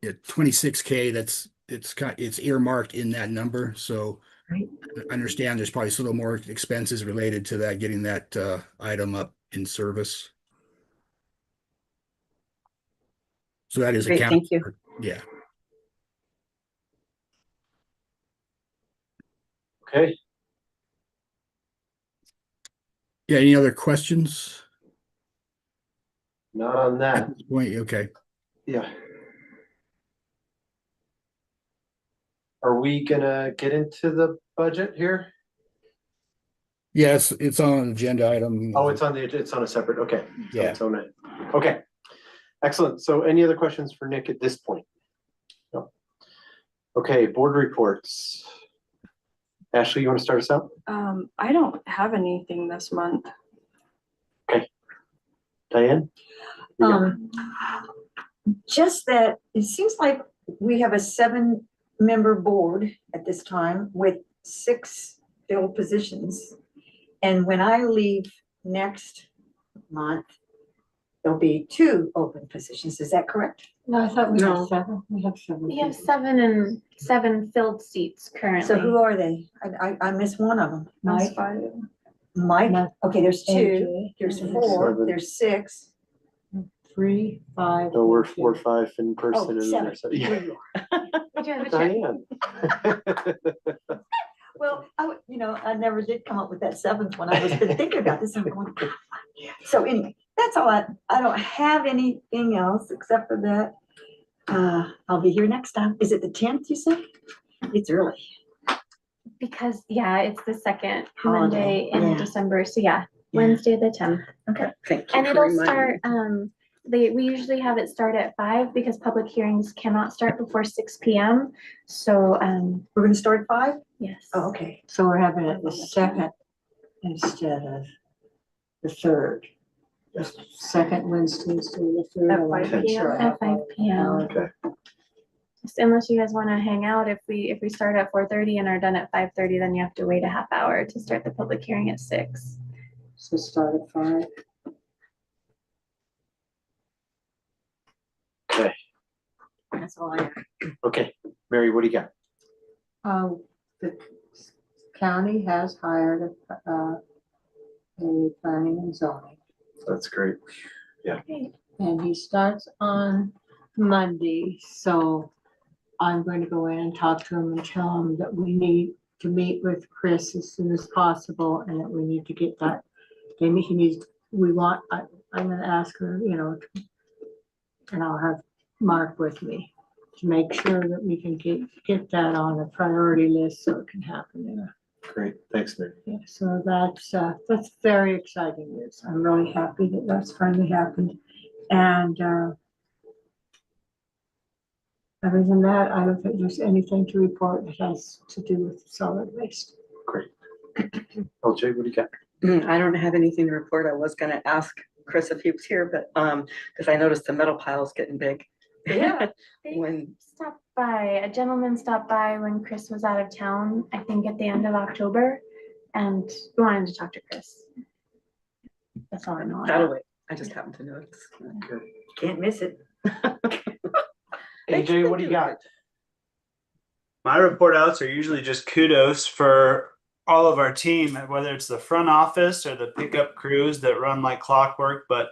S1: Yeah, 26K. It's earmarked in that number. So
S8: Right.
S1: I understand there's probably a little more expenses related to that, getting that item up in service. So that is
S8: Great,
S1: accounted
S8: thank you.
S1: for. Yeah.
S5: Okay,
S1: Yeah. Any other questions
S5: not on that,
S1: at this point? Okay.
S5: yeah. Are we gonna get into the budget here?
S1: Yes, it's on an agenda item.
S5: Oh, it's on a separate, okay. So
S1: Yeah.
S5: it's on it. Okay, excellent. So any other questions for Nick at this point? No. Okay, board reports. Ashley, you want to start us out?
S6: I don't have anything this month.
S5: Diane?
S9: Just that, it seems like we have a 7-member board at this time with 6 filled positions. And when I leave next month, there'll be 2 open positions. Is that correct?
S2: No, I thought we
S8: No.
S2: had 7. We have 7.
S3: We have 7 filled seats currently.
S9: So who are they? I missed one of them.
S2: Mike,
S9: Mike,
S2: Mike,
S9: okay, there's 2,
S2: AJ,
S9: there's
S2: and
S9: 4,
S5: 7.
S9: there's 6.
S2: 3, 5.
S5: No, we're
S2: and
S5: 4 or
S2: 2.
S5: 5 in person.
S9: Oh,
S5: and then
S9: 7.
S5: there's- yeah.
S9: Here you are.
S3: We do have a check.
S5: Diane.
S9: Well, I never did come up with that 7th one. I was been thinking about this. I'm going. So anyway, that's all. I don't have anything else except for that. I'll be here next time. Is it the 10th, you said? It's early.
S3: Because, it's the second
S9: Holiday,
S3: Monday in
S9: yeah.
S3: December. So
S9: Yeah.
S3: Wednesday the 10th.
S9: Okay.
S8: Thank you
S3: And
S8: for
S3: it'll
S8: reminding
S3: start,
S8: me.
S3: we usually have it start at 5 because public hearings cannot start before 6 p.m. So,
S9: We're gonna start at 5?
S3: yes.
S9: Oh, okay.
S2: So we're having it the 2nd instead of the 3rd. The 2nd Wednesday instead of the 3rd.
S6: At
S2: I wanna
S6: 5
S2: make
S6: p.m.
S2: sure I
S3: At
S2: have
S3: 5
S2: my
S3: p.m.
S2: calendar.
S3: Unless you guys want to hang out, if we start at 4:30 and are done at 5:30, then you have to wait a half hour to start the public hearing at 6.
S2: So start at 5.
S5: Okay,
S9: That's all I have.
S5: okay. Mary, what do you got?
S2: The county has hired a planning and zoning,
S5: That's great.
S2: and he starts on Monday, so I'm going to go in and talk to him and tell him that we need to meet with Chris as soon as possible and that we need to get that. Maybe he needs, I'm gonna ask her, and I'll have Mark with me to make sure that we can get that on a priority list so it can happen there.
S5: Great, thanks, Mary.
S2: Yeah, so that's very exciting news. I'm really happy that that's finally happened. And other than that, I don't think there's anything to report that has to do with solid waste.
S5: Great. LJ, what do you got?
S8: I don't have anything to report. I was gonna ask Chris if he was here, but, because I noticed the metal pile's getting big.
S3: Yeah. They
S8: When,
S3: stopped by, a gentleman stopped by when Chris was out of town, I think at the end of October, and we wanted to talk to Chris. That's all I know.
S8: that'll wait. I just happened to notice.
S5: Good.
S9: Can't miss it.
S5: AJ, what do you got?
S4: My report outs are usually just kudos for all of our team, whether it's the front office or the pickup crews that run like clockwork. But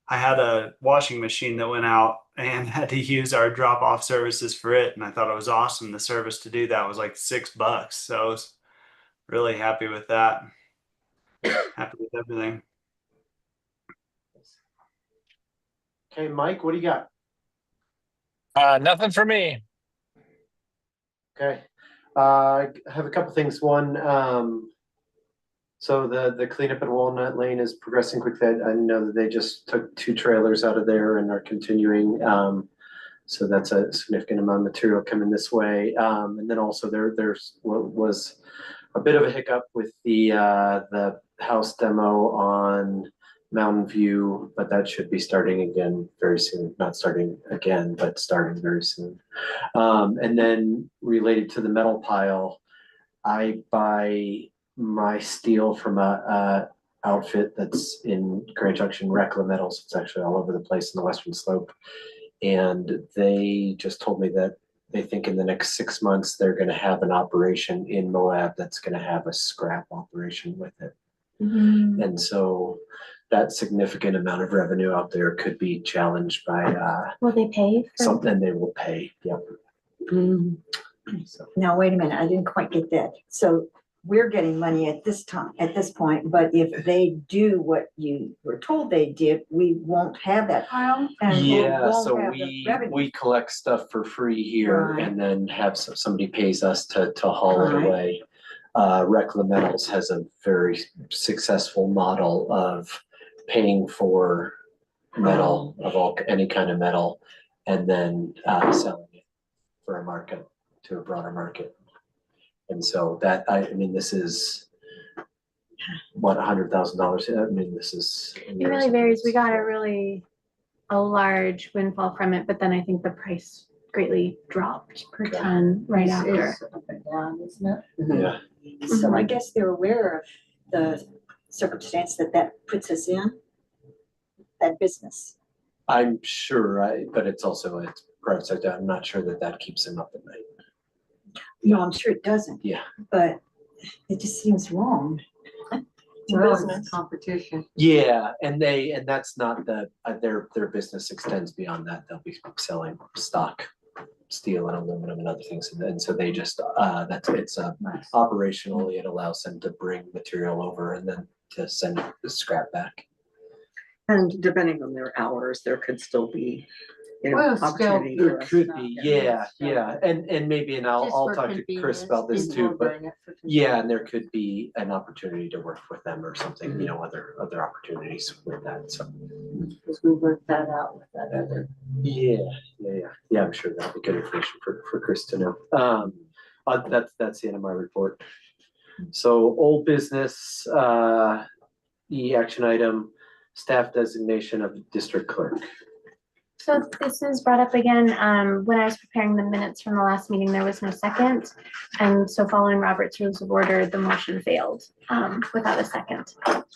S4: I had a washing machine that went out and had to use our drop off services for it. And I thought it was awesome. The service to do that was like $6. So I was really happy with that. Happy with everything.
S5: Okay, Mike, what do you got?
S7: Nothing for me.
S5: Okay, I have a couple things. One, so the cleanup at Walnut Lane is progressing quickly. I know that they just took 2 trailers out of there and are continuing. So that's a significant amount of material coming this way. And then also there's what was a bit of a hiccup with the house demo on Mountain View, but that should be starting again very soon. Not starting again, but starting very soon. And then related to the metal pile, I buy my steel from a outfit that's in Grand Junction, Recla Metals. It's actually all over the place in the Western Slope. And they just told me that they think in the next 6 months, they're going to have an operation in Moab that's going to have a scrap operation with it.
S3: Mhm.
S5: And so that significant amount of revenue out there could be challenged by
S3: Will they pay for?
S5: something they will pay. Yep. So,
S9: Now, wait a minute, I didn't quite get that. So we're getting money at this time, at this point, but if they do what you were told they did, we won't have that pile? And we
S5: yeah,
S9: won't
S5: so
S9: have the revenue.
S5: we collect stuff for free here
S9: Right.
S5: and then have somebody pays us to haul it
S9: Right.
S5: away. Recla Metals has a very successful model of paying for metal of any kind of metal and then selling it for a market, to a broader market. And so that, I mean, this is what, $100,000. I mean, this is.
S3: It really varies. We got a large windfall from it, but then I think the price greatly dropped per
S5: Okay.
S3: ton right
S2: It's
S3: after.
S2: up and down, isn't it?
S5: Yeah,
S9: So I guess they're aware of the circumstance that puts us in, that business.
S5: I'm sure, but it's also, it's private sector. I'm not sure that keeps them up at night.
S9: No, I'm sure it doesn't.
S5: Yeah.
S9: But it just seems wrong.
S2: Well,
S6: Business.
S2: it's competition.
S5: Yeah, and that's not their business extends beyond that. They'll be selling stock, steel and aluminum and other things. And so they just,
S2: Nice.
S5: operationally, it allows them to bring material over and then to send the scrap back.
S8: And depending on their hours, there could still be,
S2: Well, still,
S8: opportunity.
S5: There
S8: for us
S5: could
S8: to-
S5: be,
S2: Yeah.
S5: yeah, and maybe, and I'll talk to Chris about this too, but yeah, and there could be an opportunity to work with them or something, other opportunities with that, so.
S2: Because we worked that out with that other.
S5: Yeah, I'm sure that'd be good information for Chris to know. That's the end of my report. So old business, action item, staff designation of district clerk.
S3: So this is brought up again, when I was preparing the minutes from the last meeting, there was no second. And so following Robert's Rules of Order, the motion failed, without a second.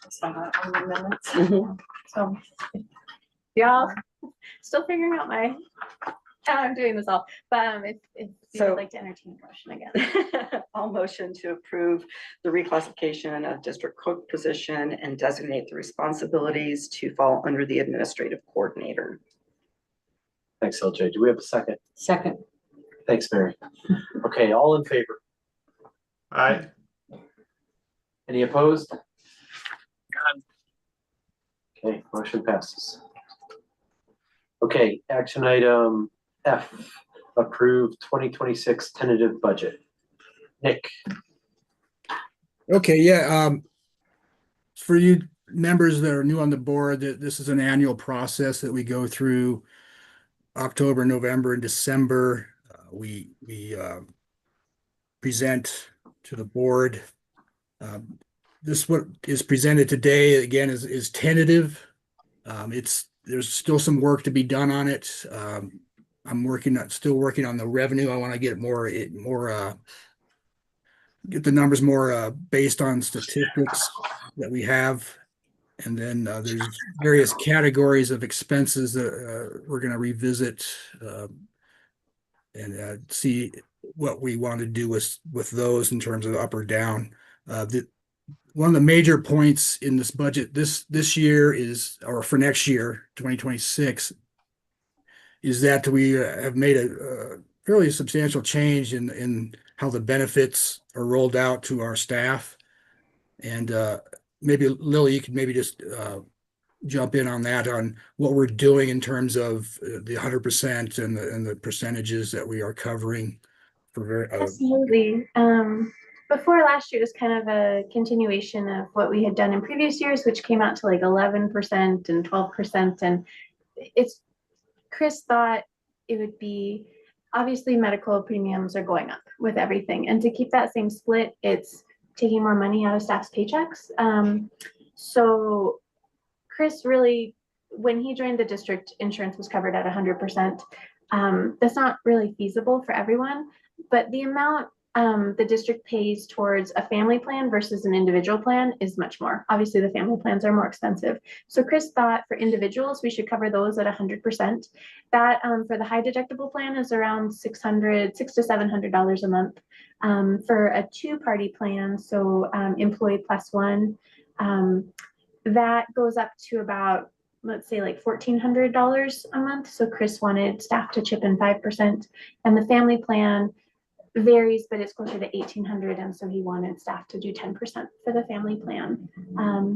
S6: Saw that on the minutes.
S8: Mhm.
S3: So y'all still figuring out how I'm doing this all, but if you
S8: So-
S3: would like to entertain a motion again.
S8: I'll motion to approve the reclassification of district clerk position and designate the responsibilities to fall under the administrative coordinator.
S5: Thanks, LJ. Do we have a second?
S2: Second.
S5: Thanks, Mary. Okay, all in favor?
S4: Aye.
S5: Any opposed? Okay, motion passes. Okay, action item F, approve 2026 tentative budget. Nick,
S1: Okay, yeah, for you members that are new on the board, this is an annual process that we go through October, November, and December. We present to the board. This what is presented today, again, is tentative. There's still some work to be done on it. I'm still working on the revenue. I want to get get the numbers more based on statistics that we have. And then there's various categories of expenses that we're going to revisit and see what we want to do with those in terms of up or down. One of the major points in this budget this year or for next year, 2026, is that we have made a fairly substantial change in how the benefits are rolled out to our staff. And maybe Lily, you could maybe just jump in on that, on what we're doing in terms of the 100% and the percentages that we are covering for
S3: Absolutely. Before last year was kind of a continuation of what we had done in previous years, which came out to like 11% and 12%. And Chris thought it would be, obviously medical premiums are going up with everything. And to keep that same split, it's taking more money out of staff's paychecks. So Chris really, when he joined the district, insurance was covered at 100%. That's not really feasible for everyone, but the amount the district pays towards a family plan versus an individual plan is much more. Obviously, the family plans are more expensive. So Chris thought for individuals, we should cover those at 100%. That for the high deductible plan is around $600 to $700 a month. For a two-party plan, so employee plus one, that goes up to about, let's say, like $1,400 a month. So Chris wanted staff to chip in 5%, and the family plan varies, but it's closer to $1,800, and so he wanted staff to do 10% for the family plan.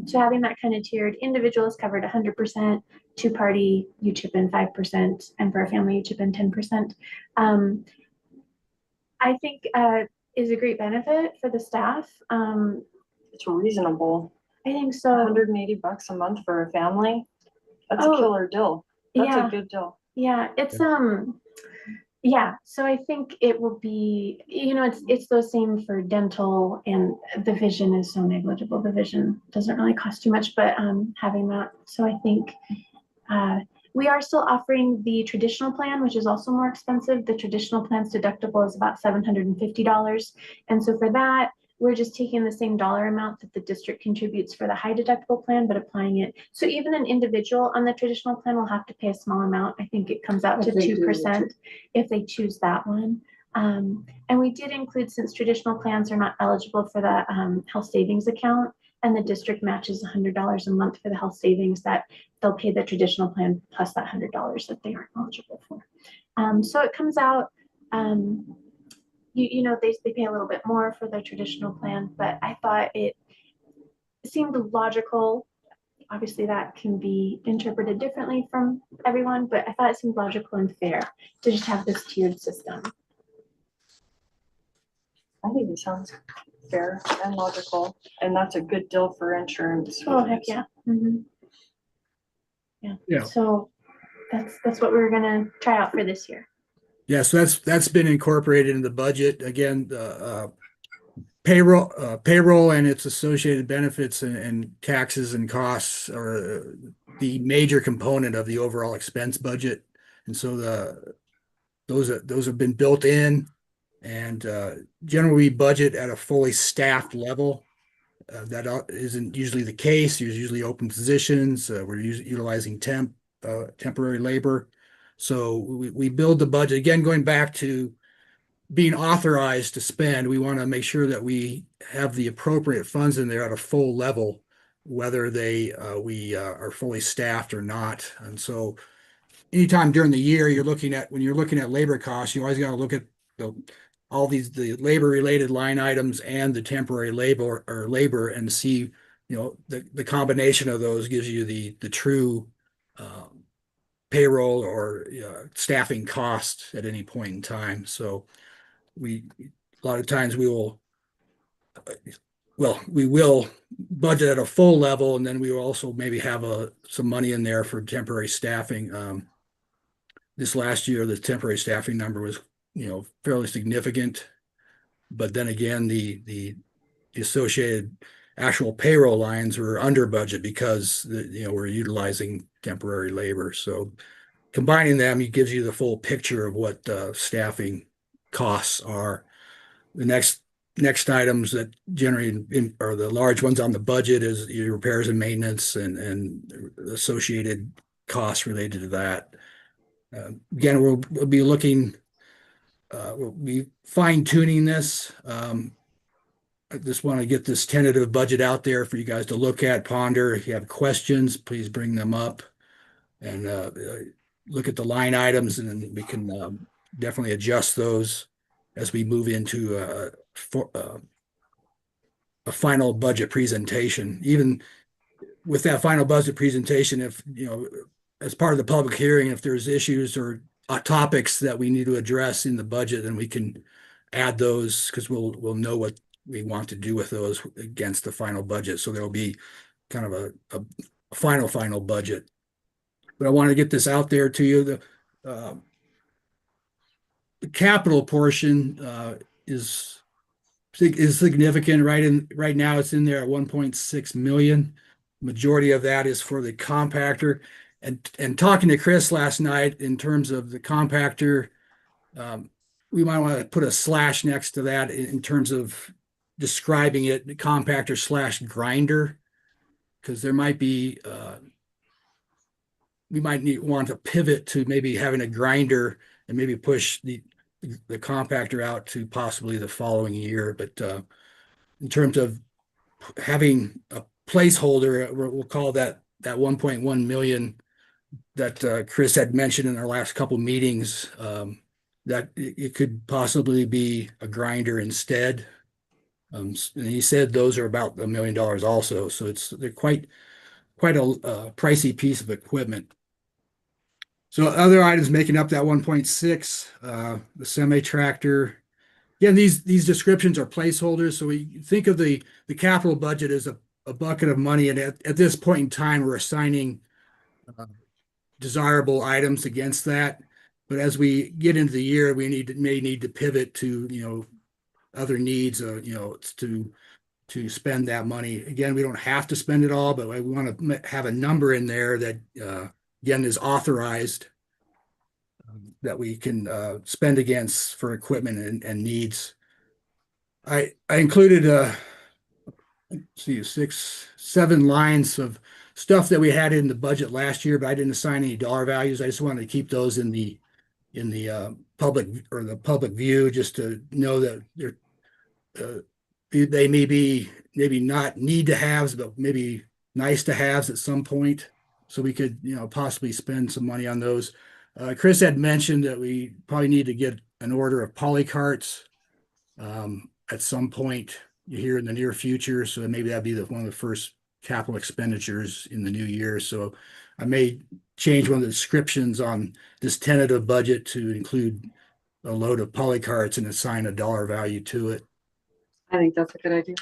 S3: So having that kind of tiered, individuals covered 100%, two-party you chip in 5%, and for a family you chip in 10%. I think is a great benefit for the staff.
S6: It's reasonable.
S3: I think so.
S6: $180 a month for a family. That's a
S3: Oh,
S6: killer deal. That's
S3: yeah.
S6: a good deal.
S3: Yeah, it's yeah, so I think it will be, it's those same for dental, and the vision is so negligible. The vision doesn't really cost too much, but having that. So I think we are still offering the traditional plan, which is also more expensive. The traditional plan's deductible is about $750. And so for that, we're just taking the same dollar amount that the district contributes for the high deductible plan, but applying it. So even an individual on the traditional plan will have to pay a small amount. I think it comes out to 2% if they choose that one. And we did include, since traditional plans are not eligible for the health savings account, and the district matches $100 a month for the health savings, that they'll pay the traditional plan plus that $100 that they aren't eligible for. So it comes out, they pay a little bit more for the traditional plan, but I thought it seemed logical. Obviously, that can be interpreted differently from everyone, but I thought it seemed logical and fair to just have this tiered system.
S6: I think it sounds fair and logical, and that's a good deal for insurance.
S3: Oh, heck yeah. Mm-hmm.
S1: Yeah.
S3: So that's what we're gonna try out for this year.
S1: Yeah, so that's been incorporated in the budget. Again, payroll and its associated benefits and taxes and costs are the major component of the overall expense budget. And so those have been built in, and generally we budget at a fully staffed level. That isn't usually the case. There's usually open positions. We're utilizing temporary labor. So we build the budget, again, going back to being authorized to spend. We want to make sure that we have the appropriate funds in there at a full level, whether we are fully staffed or not. And so anytime during the year when you're looking at labor costs, you always got to look at all the labor related line items and the temporary labor and see, the combination of those gives you the true payroll or staffing cost at any point in time. So a lot of times we will budget at a full level, and then we will also maybe have some money in there for temporary staffing. This last year, the temporary staffing number was, fairly significant. But then again, the associated actual payroll lines were under budget because we're utilizing temporary labor. So combining them, it gives you the full picture of what staffing costs are. The next items that generate are the large ones on the budget is your repairs and maintenance and associated costs related to that. Again, we'll be looking, we'll be fine tuning this. I just want to get this tentative budget out there for you guys to look at, ponder. If you have questions, please bring them up and look at the line items, and then we can definitely adjust those as we move into a final budget presentation. Even with that final budget presentation, if as part of the public hearing, if there's issues or topics that we need to address in the budget, then we can add those, because we'll know what we want to do with those against the final budget. So there'll be kind of a final budget. But I want to get this out there to you. The capital portion is significant. Right now it's in there at 1.6 million. Majority of that is for the compactor. And talking to Chris last night in terms of the compactor, we might want to put a slash next to that in terms of describing it, the compactor / grinder, because there might be we might want to pivot to maybe having a grinder and maybe push the compactor out to possibly the following year. But in terms of having a placeholder, we'll call that 1.1 million that Chris had mentioned in our last couple meetings, that it could possibly be a grinder instead. And he said those are about $1 million also. So they're quite a pricey piece of equipment. So other items making up that 1.6, the semi tractor. Again, these descriptions are placeholders. So we think of the capital budget as a bucket of money, and at this point in time, we're assigning desirable items against that. But as we get into the year, we may need to pivot to other needs, to spend that money. Again, we don't have to spend it all, but we want to have a number in there that again is authorized, that we can spend against for equipment and needs. I included 7 lines of stuff that we had in the budget last year, but I didn't assign any dollar values. I just wanted to keep those in the public view, just to know that they may be maybe not need to haves, but maybe nice to haves at some point. So we could possibly spend some money on those. Chris had mentioned that we probably need to get an order of polycarts at some point here in the near future. So maybe that'd be one of the first capital expenditures in the new year. So I may change one of the descriptions on this tentative budget to include a load of polycarts and assign a dollar value to it.
S8: I think that's a good idea.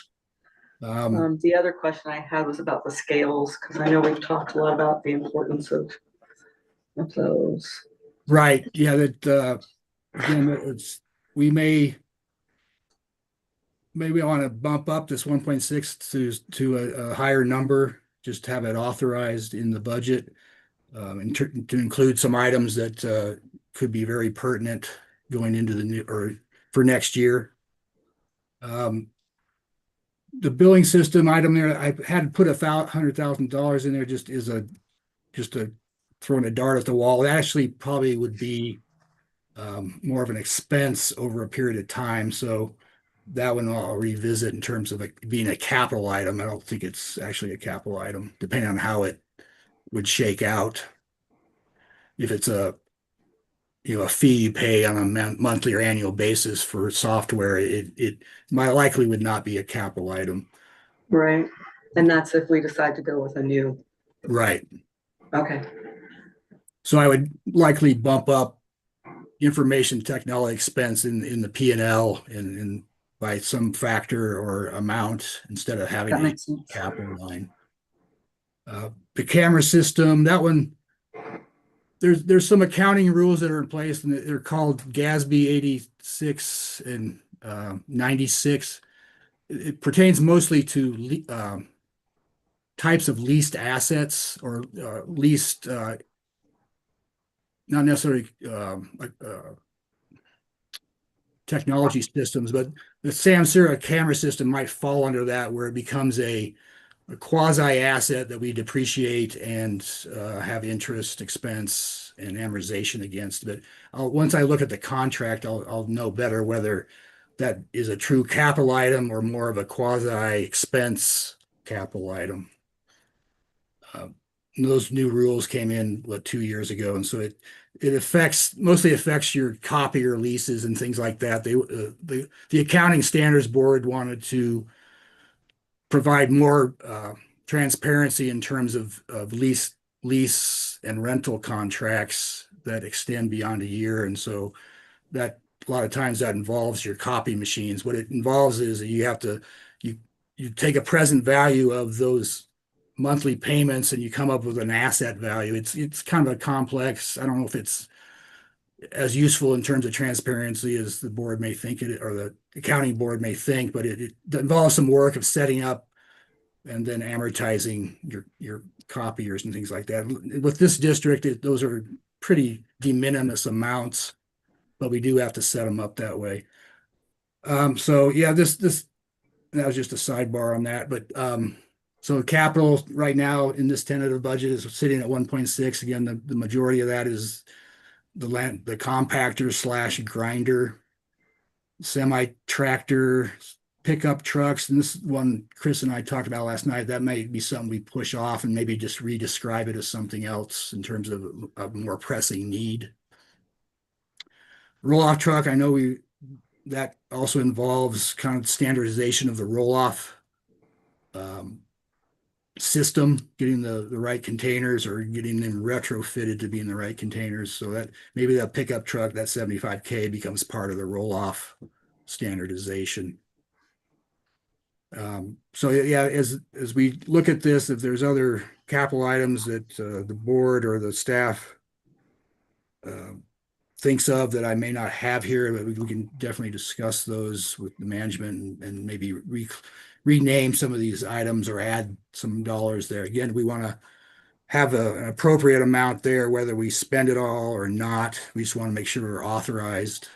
S8: The other question I had was about the scales, because I know we've talked a lot about the importance of those.
S1: Right. Yeah. That again, we may want to bump up this 1.6 to a higher number, just to have it authorized in the budget, and to include some items that could be very pertinent going into the new or for next year. The billing system item there, I had to put $100,000 in there, just a throwing a dart at the wall. It actually probably would be more of an expense over a period of time. So that one I'll revisit in terms of being a capital item. I don't think it's actually a capital item, depending on how it would shake out. If it's a fee you pay on a monthly or annual basis for software, it might likely would not be a capital item.
S8: Right. And that's if we decide to go with a new,
S1: Right.
S8: okay.
S1: So I would likely bump up information technology expense in the P&L and by some factor or amount instead of having
S8: That
S1: a
S8: makes sense.
S1: capital line. The camera system, that one, there's some accounting rules that are in place, and they're called GASB 86 and 96. It pertains mostly to types of leased assets or leased, not necessarily technology systems, but the Samsara camera system might fall under that, where it becomes a quasi asset that we depreciate and have interest expense and amortization against. But once I look at the contract, I'll know better whether that is a true capital item or more of a quasi expense capital item. Those new rules came in 2 years ago, and so it mostly affects your copier leases and things like that. The Accounting Standards Board wanted to provide more transparency in terms of lease and rental contracts that extend beyond a year, and so that a lot of times that involves your copy machines. What it involves is that you take a present value of those monthly payments and you come up with an asset value. It's kind of a complex. I don't know if it's as useful in terms of transparency as the board may think it, or the accounting board may think, but it involves some work of setting up and then amortizing your copiers and things like that. With this district, those are pretty de minimis amounts, but we do have to set them up that way. So yeah, this that was just a sidebar on that, but so capital right now in this tentative budget is sitting at 1.6. Again, the majority of that is the compactor / grinder, semi tractor, pickup trucks. And this one Chris and I talked about last night, that may be something we push off and maybe just redescribe it as something else in terms of a more pressing need. Roll-off truck, I know that also involves kind of standardization of the roll-off system, getting the right containers or getting them retrofitted to be in the right containers. So that maybe that pickup truck, that 75K, becomes part of the roll-off standardization. So yeah, as we look at this, if there's other capital items that the board or the staff thinks of that I may not have here, but we can definitely discuss those with the management and maybe rename some of these items or add some dollars there. Again, we want to have an appropriate amount there, whether we spend it all or not. We just want to make sure we're authorized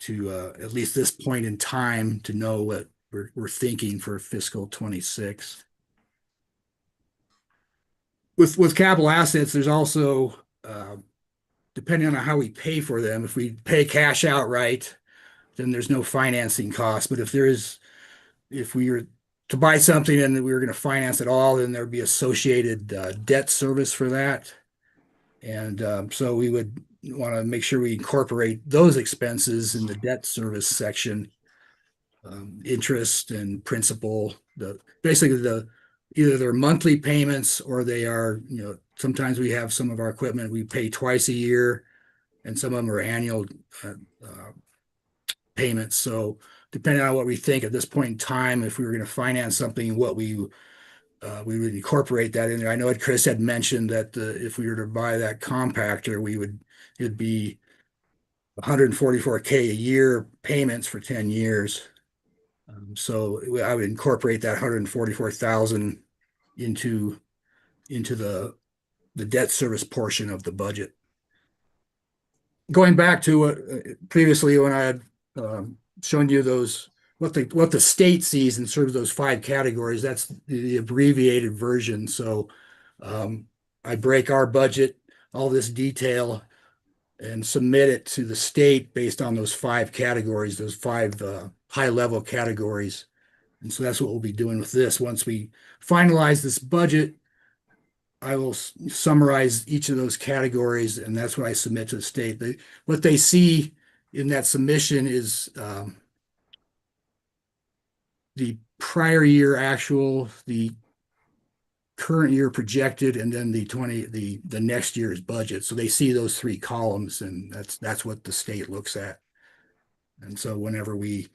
S1: to at least this point in time to know what we're thinking for fiscal 26. With capital assets, there's also depending on how we pay for them. If we pay cash outright, then there's no financing cost. But if we were to buy something and we were going to finance it all, then there'd be associated debt service for that. And so we would want to make sure we incorporate those expenses in the debt service section, interest and principal, basically either they're monthly payments or they are, sometimes we have some of our equipment we pay twice a year and some of them are annual payments. So depending on what we think at this point in time, if we were going to finance something, what we would incorporate that in there. I know Chris had mentioned that if we were to buy that compactor, it'd be 144K a year payments for 10 years. So I would incorporate that 144,000 into the debt service portion of the budget. Going back to previously when I had shown you what the state sees in sort of those 5 categories, that's the abbreviated version. So I break our budget, all this detail, and submit it to the state based on those 5 categories, those 5 high-level categories. And so that's what we'll be doing with this. Once we finalize this budget, I will summarize each of those categories, and that's what I submit to the state. What they see in that submission is the prior year actual, the current year projected, and then the next year's budget. So they see those three columns, and that's what the state looks at. And so whenever we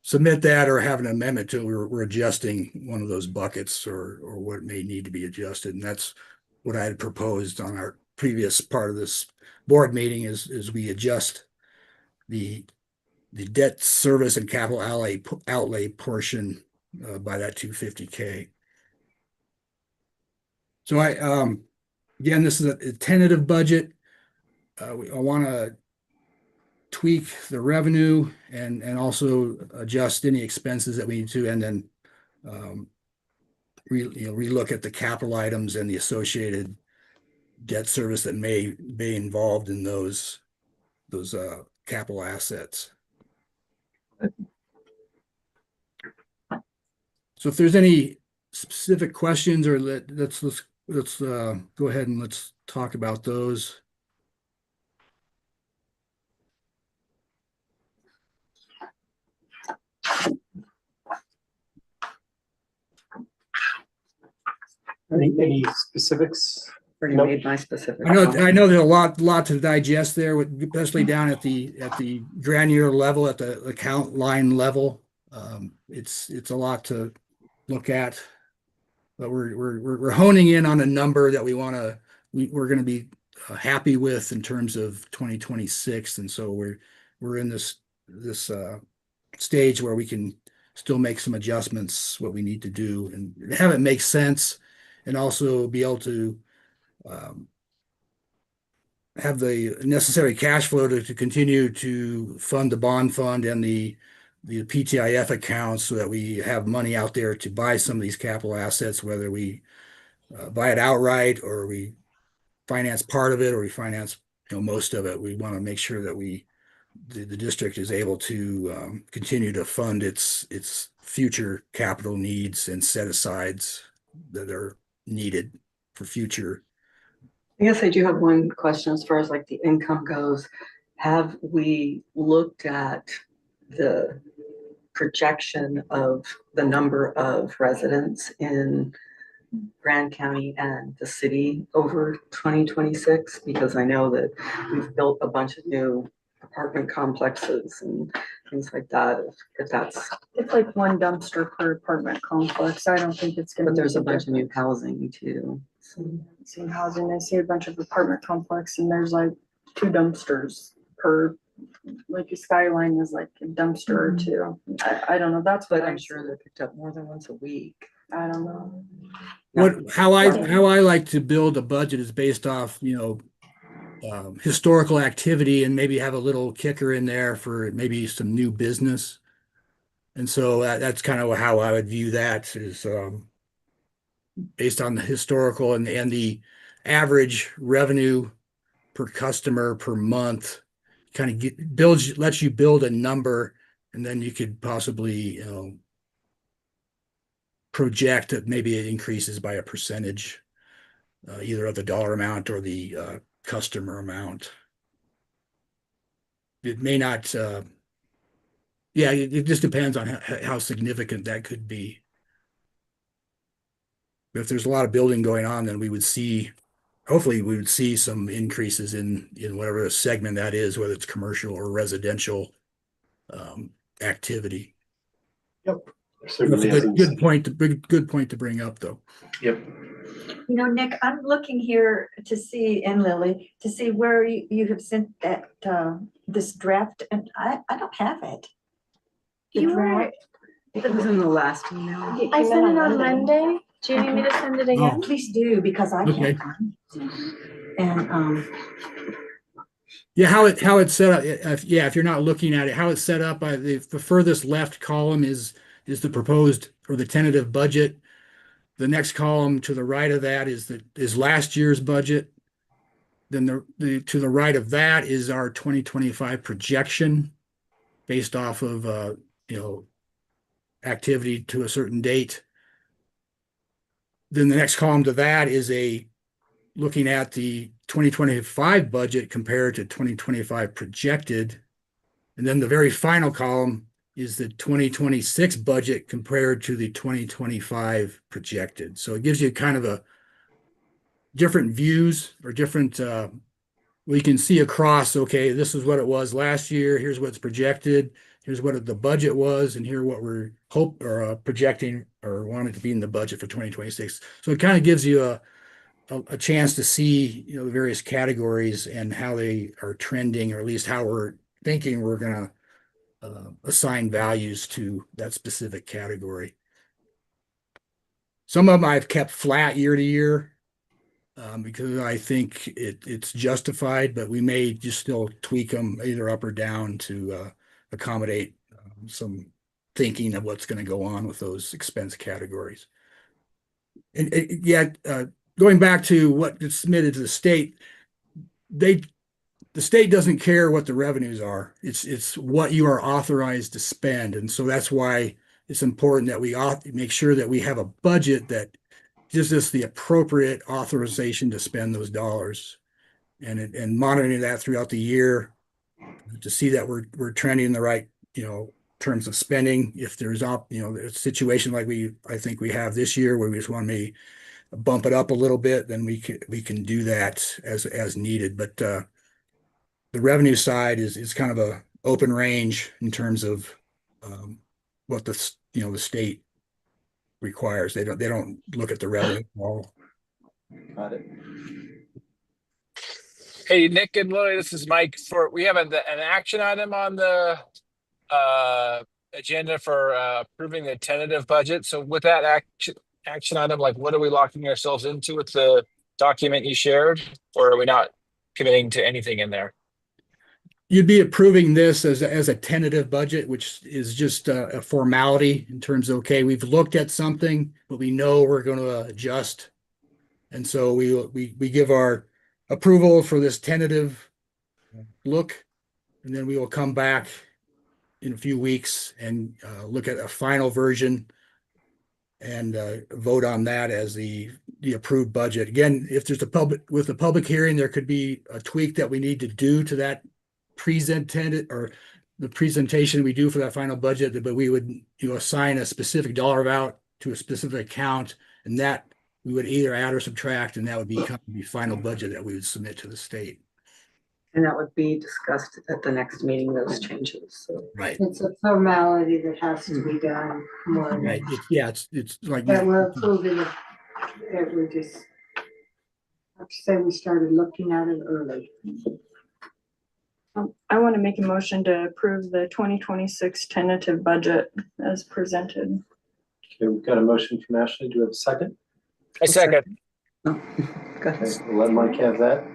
S1: submit that or have an amendment to it, we're adjusting one of those buckets or what may need to be adjusted. And that's what I had proposed on our previous part of this board meeting is we adjust the debt service and capital outlay portion by that $250K. So again, this is a tentative budget. I want to tweak the revenue and also adjust any expenses that we need to, and then relook at the capital items and the associated debt service that may be involved in those capital assets. So if there's any specific questions, or let's go ahead and let's talk about those.
S5: Any specifics?
S8: Already
S5: Nope.
S8: made my specific.
S1: I
S8: comment.
S1: know there's a lot to digest there, especially down at the granular level, at the account line level. It's a lot to look at, but we're honing in on a number that we're going to be happy with in terms of 2026, and so we're in this stage where we can still make some adjustments what we need to do and have it make sense, and also be able to have the necessary cash flow to continue to fund the bond fund and the PTIF accounts, so that we have money out there to buy some of these capital assets, whether we buy it outright or we finance part of it or we finance most of it. We want to make sure that the district is able to continue to fund its future capital needs and set asides that are needed for future.
S8: I guess I do have one question as far as like the income goes. Have we looked at the projection of the number of residents in Grand County and the city over 2026? Because I know that we've built a bunch of new apartment complexes and things like that. If that's,
S6: It's like one dumpster per apartment complex. I don't think it's gonna.
S8: but there's a
S6: be
S8: bunch of new
S6: different.
S8: housing too. So,
S6: Seen housing, I see a bunch of apartment complex and there's like 2 dumpsters per, like a Skyline is like a dumpster or 2. I don't know, that's what
S8: but I'm
S6: I'm
S8: sure they're picked up more than once a week.
S6: I don't know.
S1: How I like to build a budget is based off, historical activity, and maybe have a little kicker in there for maybe some new business. And so that's kind of how I would view that, is based on the historical and the average revenue per customer per month, kind of lets you build a number, and then you could possibly, project that maybe it increases by a percentage, either of the dollar amount or the customer amount. It may not, it just depends on how significant that could be. If there's a lot of building going on, then hopefully we would see some increases in whatever segment that is, whether it's commercial or residential activity.
S5: Yep.
S1: Good point to bring up, though.
S5: Yep.
S9: Nick, I'm looking here to see, and Lily, to see where you have sent that, this draft, and I don't have it. The
S3: You were-
S9: draft.
S8: It was in the last email.
S3: I sent it on Monday. Do you need me to send it again?
S9: Please do, because I
S1: Okay.
S9: can't find it. And,
S1: Yeah, how it's set up. If you're not looking at it, how it's set up, the furthest left column is the proposed or the tentative budget. The next column to the right of that is last year's budget. Then to the right of that is our 2025 projection based off of activity to a certain date. then the next column to that is looking at the 2025 budget compared to 2025 projected. And then the very final column is the 2026 budget compared to the 2025 projected. So it gives you kind of a different views or different, we can see across, okay, this is what it was last year. Here's what's projected. Here's what the budget was, and here what we're projecting or wanting to be in the budget for 2026. So it kind of gives you a chance to see, the various categories and how they are trending, or at least how we're thinking we're going to assign values to that specific category. Some of them I've kept flat year to year because I think it's justified, but we may just still tweak them either up or down to accommodate some thinking of what's going to go on with those expense categories. And yet, going back to what gets submitted to the state, the state doesn't care what the revenues are. It's what you are authorized to spend. And so that's why it's important that we make sure that we have a budget that gives us the appropriate authorization to spend those dollars, and monitoring that throughout the year to see that we're trending in the right, terms of spending. If there's a situation like I think we have this year where we just want to bump it up a little bit, then we can do that as needed. But the revenue side is kind of a open range in terms of what the state requires. They don't look at the revenue at all.
S5: Got it.
S7: Hey, Nick and Lily, this is Mike. We have an action item on the agenda for approving the tentative budget. So with that action item, like, what are we locking ourselves into with the document you shared, or are we not committing to anything in there?
S1: You'd be approving this as a tentative budget, which is just a formality in terms of, okay, we've looked at something, but we know we're going to adjust. And so we give our approval for this tentative look, and then we will come back in a few weeks and look at a final version and vote on that as the approved budget. Again, if there's with the public hearing, there could be a tweak that we need to do to that the presentation we do for that final budget, but we would assign a specific dollar amount to a specific account, and that we would either add or subtract, and that would become the final budget that we would submit to the state.
S8: And that would be discussed at the next meeting, those changes. So.
S1: Right.
S2: It's a formality that has to be done more than
S1: Right. It's like
S2: that we're approving it. We're just, I have to say, we started looking at it early.
S6: I want to make a motion to approve the 2026 tentative budget as presented.
S5: Okay, we've got a motion from Ashley. Do we have a second?
S7: I second.
S8: Oh, go
S5: Okay,
S8: ahead.
S5: we'll let Mike have that.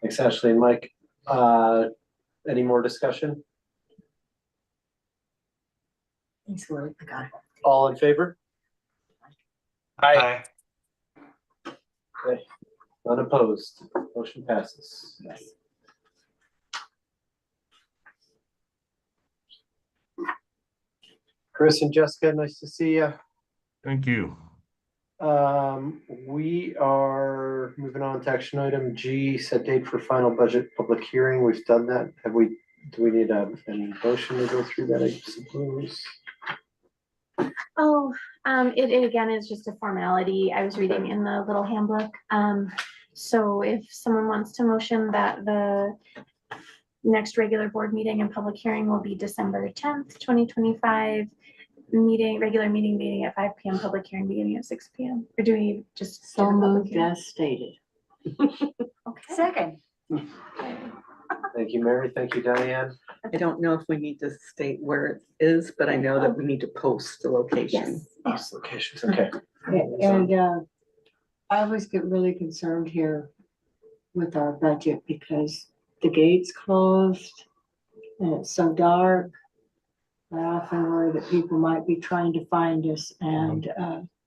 S5: Thanks, Ashley and Mike. Any more discussion?
S9: Thanks, Lily. I got it.
S5: All in favor?
S7: Hi.
S5: Unopposed. Motion passes.
S9: Yes.
S5: Chris and Jessica, nice to see you.
S10: Thank you.
S5: We are moving on to action item G, set date for final budget public hearing. We've done that. Do we need any motion to go through that, I suppose?
S3: Oh, it again is just a formality. I was reading in the little handbook. So if someone wants to motion that the next regular board meeting and public hearing will be December 10th, 2025, regular meeting beginning at 5 p.m., public hearing beginning at 6 p.m. Or do we just?
S2: So
S3: do the public
S2: moved
S3: hearing?
S2: as stated.
S3: Okay.
S9: Second.
S5: Thank you, Mary. Thank you, Diane.
S8: I don't know if we need to state where it is, but I know that we need to post the location.
S3: Yes.
S5: Locations, okay.
S2: And I always get really concerned here with our budget because the gate's closed and it's so dark. I often worry that people might be trying to find us, and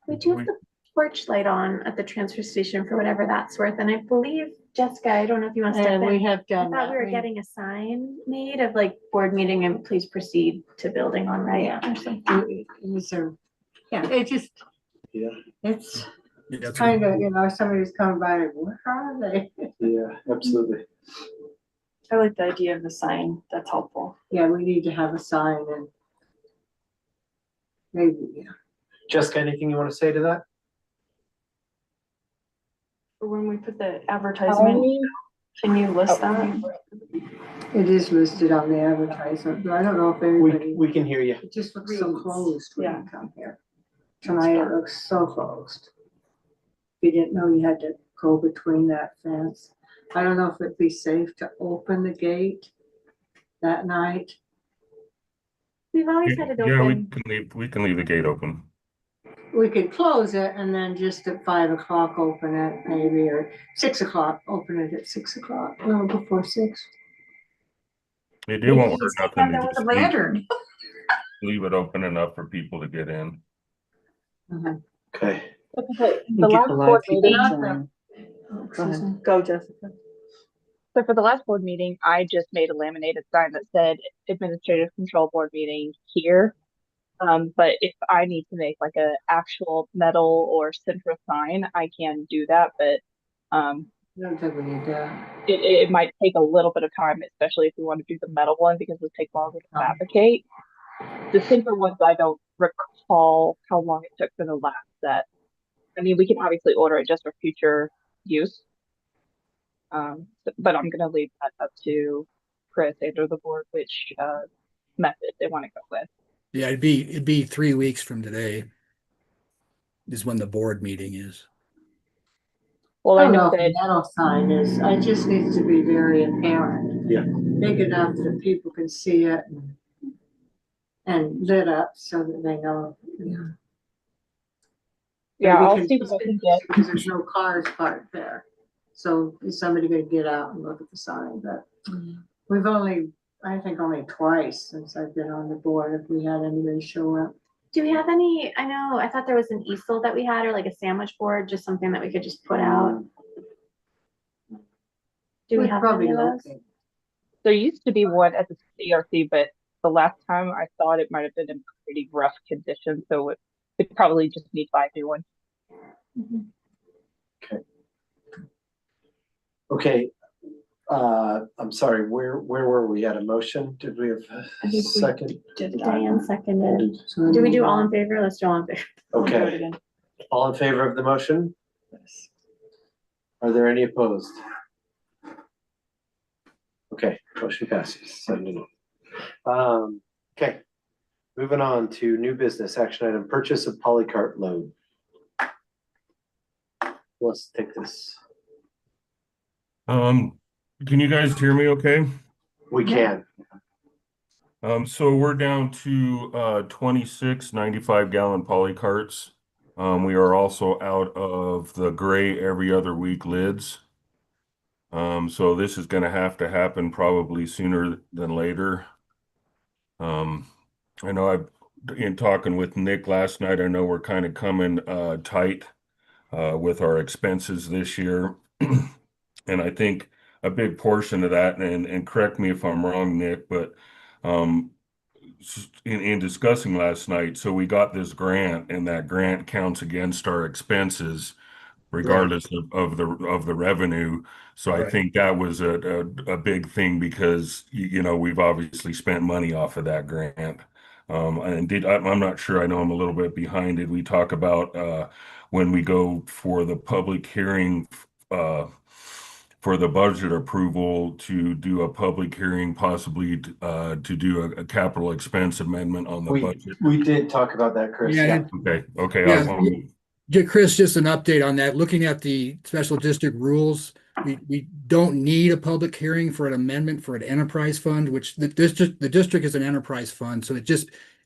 S3: We do have the porch light on at the transfer station for whatever that's worth. And I believe, Jessica, I don't know if you want to step
S2: we
S3: in.
S2: have
S3: I
S2: done
S3: thought
S2: that.
S3: we were getting a sign made of like board meeting and please proceed to building on right or something.
S2: It was a, yeah, it just,
S5: Yeah.
S2: it's,
S1: Yeah, that's
S2: kind of, somebody's coming by, and where are they?
S5: Yeah, absolutely.
S6: I like the idea of the sign. That's helpful.
S2: Yeah, we need to have a sign and maybe, yeah.
S5: Jessica, anything you want to say to that?
S6: For when we put the advertisement, can you list that?
S2: It is listed on the advertisement, but I don't know if
S5: We,
S2: everybody,
S5: we can hear you.
S2: it just looks so closed when
S6: Yeah.
S2: you come here. Tonight it looks so closed. You didn't know you had to go between that fence. I don't know if it'd be safe to open the gate that night.
S3: We've always had it
S10: Yeah,
S3: open.
S10: we can leave the gate open.
S2: We could close it and then just at 5 o'clock open it maybe, or 6 o'clock, open it at 6 o'clock, no, before 6.
S10: It won't hurt
S9: Take
S10: nothing
S9: that
S10: to
S9: with a
S10: just
S9: lantern.
S10: leave it open enough for people to get in.
S5: Okay.
S11: The last board meeting,
S6: Go ahead. Go, Jessica.
S11: so for the last board meeting, I just made a laminated sign that said Administrative Control Board meeting here. But if I need to make like a actual metal or Centra sign, I can do that, but
S2: I don't think we need that.
S11: it might take a little bit of time, especially if we want to do the metal one because it take longer to fabricate. The Centra ones, I don't recall how long it took for the last set. I mean, we can obviously order it just for future use. But I'm gonna leave that up to Chris and or the board which method they want to go with.
S1: Yeah, it'd be 3 weeks from today is when the board meeting is.
S11: Well,
S2: I
S11: I
S2: don't know
S11: know
S2: if the
S11: that
S2: metal sign is, it just needs to be very apparent.
S5: Yeah.
S2: Big enough that people can see it and lit up so that they know.
S11: yeah,
S2: We
S11: I'll
S2: can-
S11: see what I can get.
S2: Because there's no cars parked there. So is somebody gonna get out and look at the sign, but we've only, I think only twice since I've been on the board, if we had anybody show up.
S3: Do we have any, I thought there was an easel that we had or like a sandwich board, just something that we could just put out. Do we
S2: We'd
S3: have
S2: probably
S3: any of those?
S2: locate.
S11: There used to be one at the CRC, but the last time I thought it might have been in pretty rough condition, so it probably just need to buy a new one.
S5: Okay. I'm sorry, where were we at a motion? Did we have
S6: I
S5: a
S6: think we
S5: second?
S6: did that.
S3: Diane seconded.
S2: So
S3: Do we do all in favor? Let's do all in favor.
S5: Okay, all in favor of the motion? Are there any opposed? Okay, motion passes 7-0. Okay, moving on to new business action item, purchase of polycart load. Let's take this.
S10: Can you guys hear me okay?
S5: We can.
S10: So we're down to 26 95-gallon polycarts. We are also out of the gray every other week lids. So this is gonna have to happen probably sooner than later. I know in talking with Nick last night, I know we're kind of coming tight with our expenses this year. And I think a big portion of that, and correct me if I'm wrong, Nick, but in discussing last night, so we got this grant, and that grant counts against our expenses regardless of the revenue. So I
S1: Right.
S10: think that was a big thing because we've obviously spent money off of that grant. I'm not sure, I know I'm a little bit behind. Did we talk about when we go for the public hearing for the budget approval to do a public hearing, possibly to do a capital expense amendment on the budget?
S5: We did talk about that, Chris.
S1: Yeah,
S5: Yeah.
S10: Okay.
S1: Yeah. Chris, just an update on that. Looking at the special district rules, we don't need a public hearing for an amendment for an enterprise fund, which the district is an enterprise fund. So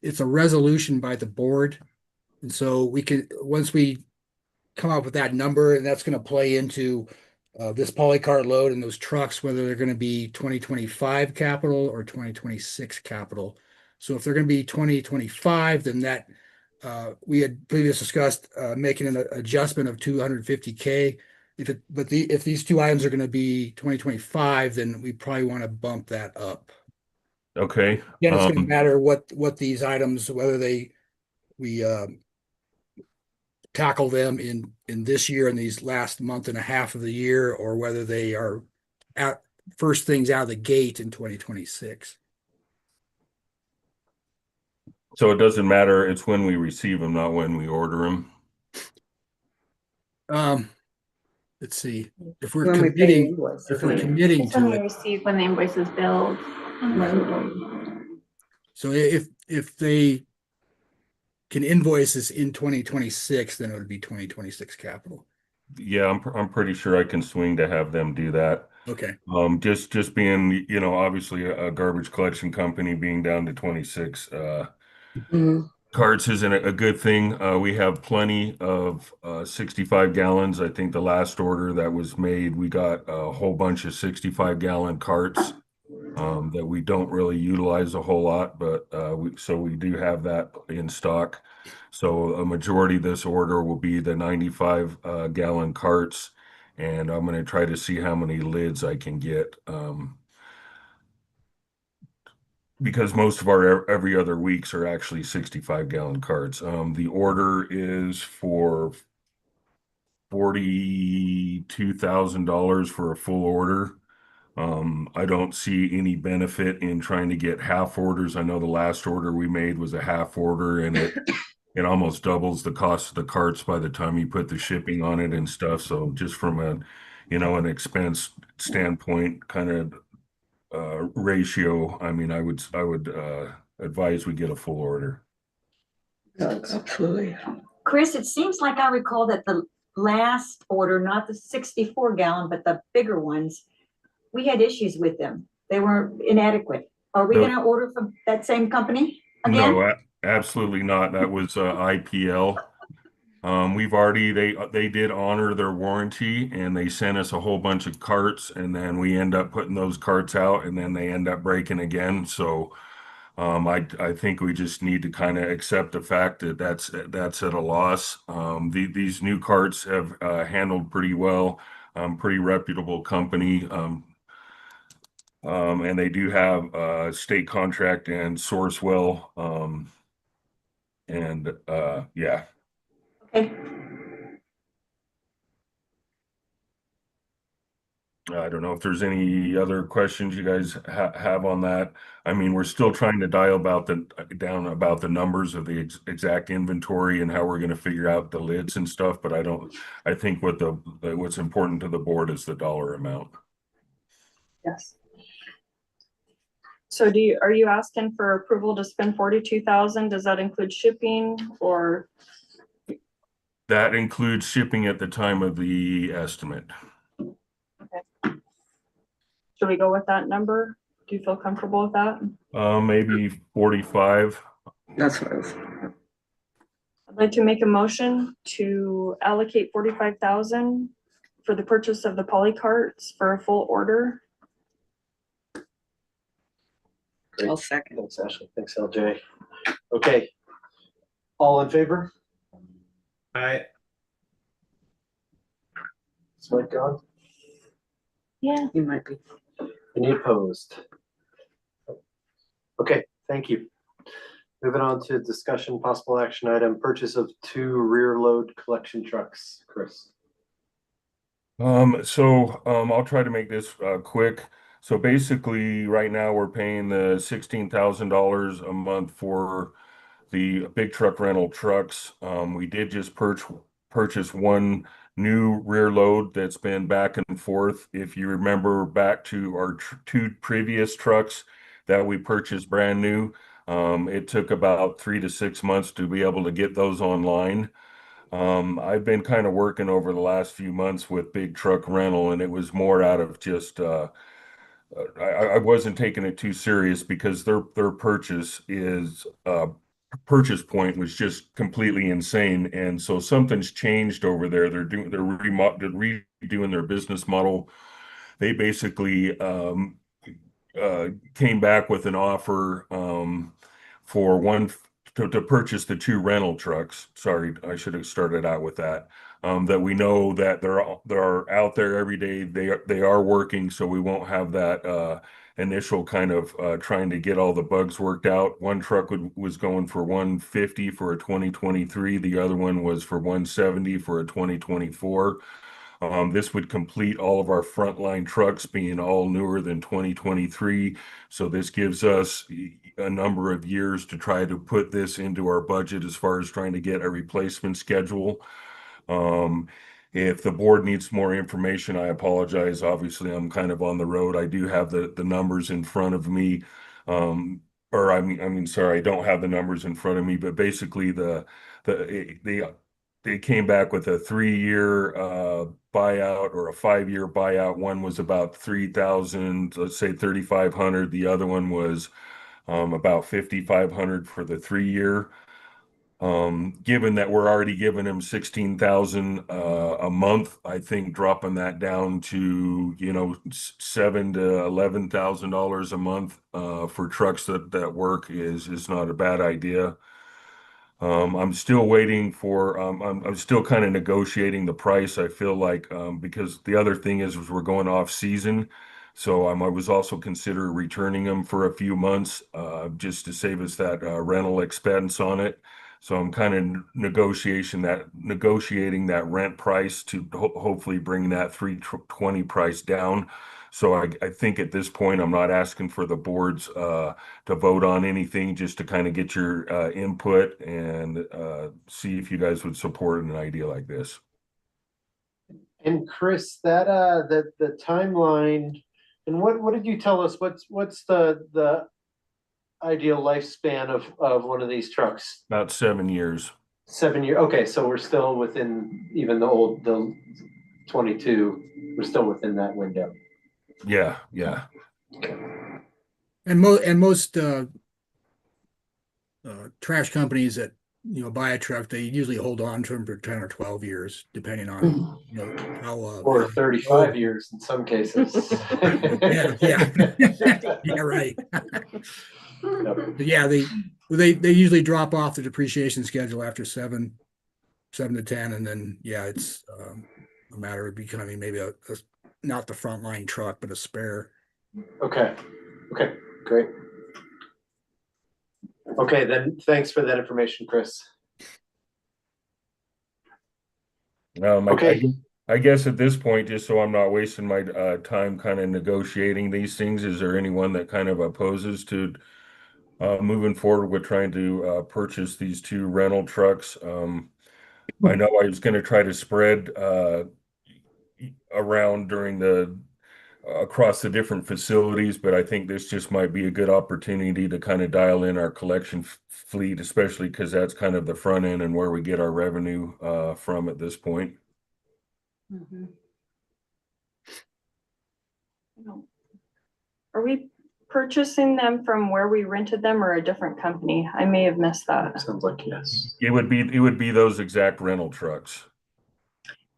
S1: it's a resolution by the board. And so once we come up with that number, and that's going to play into this polycart load and those trucks, whether they're going to be 2025 capital or 2026 capital. So if they're going to be 2025, then that we had previously discussed making an adjustment of $250K. If these two items are going to be 2025, then we probably want to bump that up.
S10: Okay.
S1: Again, it's going to matter what these items, whether we tackle them in this year, in these last month and a half of the year, or whether they are out first things out of the gate in 2026.
S10: So it doesn't matter, it's when we receive them, not when we order them.
S1: Let's see, if we're
S8: When we pay
S1: committing,
S8: invoices.
S1: if we're committing
S3: It's when
S1: to
S3: we
S1: it.
S3: receive, when the invoice is billed.
S1: So if they can invoice us in 2026, then it would be 2026 capital.
S10: Yeah, I'm pretty sure I can swing to have them do that.
S1: Okay.
S10: Just being, obviously a garbage collection company being down to 26 carts isn't a good thing. We have plenty of 65 gallons. I think the last order that was made, we got a whole bunch of 65-gallon carts that we don't really utilize a whole lot, but we do have that in stock. So a majority of this order will be the 95 gallon carts, and I'm going to try to see how many lids I can get. Because most of our every other weeks are actually 65-gallon carts. The order is for $42,000 for a full order. I don't see any benefit in trying to get half orders. I know the last order we made was a half order, and it almost doubles the cost of the carts by the time you put the shipping on it and stuff. So just from an expense standpoint, kind of ratio, I mean, I would advise we get a full order.
S8: Absolutely.
S9: Chris, it seems like I recall that the last order, not the 64-gallon, but the bigger ones, we had issues with them. They were inadequate. Are we
S10: No.
S9: going to order from that same company again?
S10: No, absolutely not. That was IPL. They did honor their warranty, and they sent us a whole bunch of carts, and then we end up putting those carts out, and then they end up breaking again. So I think we just need to kind of accept the fact that that's at a loss. These new carts have handled pretty well. Pretty reputable company. And they do have state contract and Sourcewell. Yeah.
S9: Okay.
S10: I don't know if there's any other questions you guys have on that. I mean, we're still trying to dial down about the numbers of the exact inventory and how we're going to figure out the lids and stuff. But I think what's important to the board is the dollar amount.
S6: Yes. So are you asking for approval to spend 42,000? Does that include shipping or?
S10: That includes shipping at the time of the estimate.
S6: Should we go with that number? Do you feel comfortable with that?
S10: Maybe 45.
S8: That's what I was.
S6: I'd like to make a motion to allocate 45,000 for the purchase of the poly carts for a full order.
S8: I'll second.
S5: Thanks, Ashley. Thanks, LJ. Okay. All in favor? Is Mike gone?
S3: Yeah.
S8: You might be.
S5: Any opposed? Okay, thank you. Moving on to discussion, possible action item, purchase of 2 rear load collection trucks. Chris.
S10: I'll try to make this quick. So basically, right now we're paying the $16,000 a month for the big truck rental trucks. We did just purchase one new rear load that's been back and forth. If you remember back to our 2 previous trucks that we purchased brand new, it took about 3 to 6 months to be able to get those online. I've been kind of working over the last few months with big truck rental, and it was more out of just I wasn't taking it too serious because their purchase point was just completely insane, and so something's changed over there. They're redoing their business model. They basically came back with an offer to purchase the 2 rental trucks. Sorry, I should have started out with that. That we know that they're out there every day. They are working, so we won't have that initial kind of trying to get all the bugs worked out. One truck was going for 150 for a 2023. The other one was for 170 for a 2024. This would complete all of our frontline trucks being all newer than 2023. So this gives us a number of years to try to put this into our budget as far as trying to get a replacement schedule. If the board needs more information, I apologize. Obviously, I'm kind of on the road. I do have the numbers in front of me. Sorry, I don't have the numbers in front of me, but basically they came back with a 3-year buyout or a 5-year buyout. One was about 3,000, let's say 3,500. The other one was about 5,500 for the 3-year. Given that we're already giving them 16,000 a month, I think dropping that down to, $7,000 to $11,000 a month for trucks that work is not a bad idea. I'm still waiting for, I'm still kind of negotiating the price. I feel like, because the other thing is we're going off season. So I was also considering returning them for a few months, just to save us that rental expense on it. So I'm kind of negotiating that rent price to hopefully bring that 320 price down. So I think at this point, I'm not asking for the boards to vote on anything, just to kind of get your input and see if you guys would support an idea like this.
S5: And Chris, that the timeline, and what did you tell us? What's the ideal lifespan of one of these trucks?
S10: About 7 years.
S5: 7 year. Okay, so we're still within even the 22. We're still within that window.
S10: Yeah.
S1: And most trash companies that buy a truck, they usually hold on to them for 10 or 12 years, depending on how
S5: Or 35 years in some cases.
S1: yeah right. But yeah, they usually drop off the depreciation schedule after 7 to 10, and then it's a matter of becoming maybe a not the frontline truck, but a spare.
S5: Okay, great. Okay, then thanks for that information, Chris.
S10: Okay. I guess at this point, just so I'm not wasting my time kind of negotiating these things, is there anyone that kind of opposes to moving forward with trying to purchase these 2 rental trucks? I know I was going to try to spread around across the different facilities, but I think this just might be a good opportunity to kind of dial in our collection fleet, especially because that's kind of the front end and where we get our revenue from at this point.
S6: Mhm. Are we purchasing them from where we rented them or a different company? I may have missed that.
S5: Sounds like yes.
S10: It would be those exact rental trucks.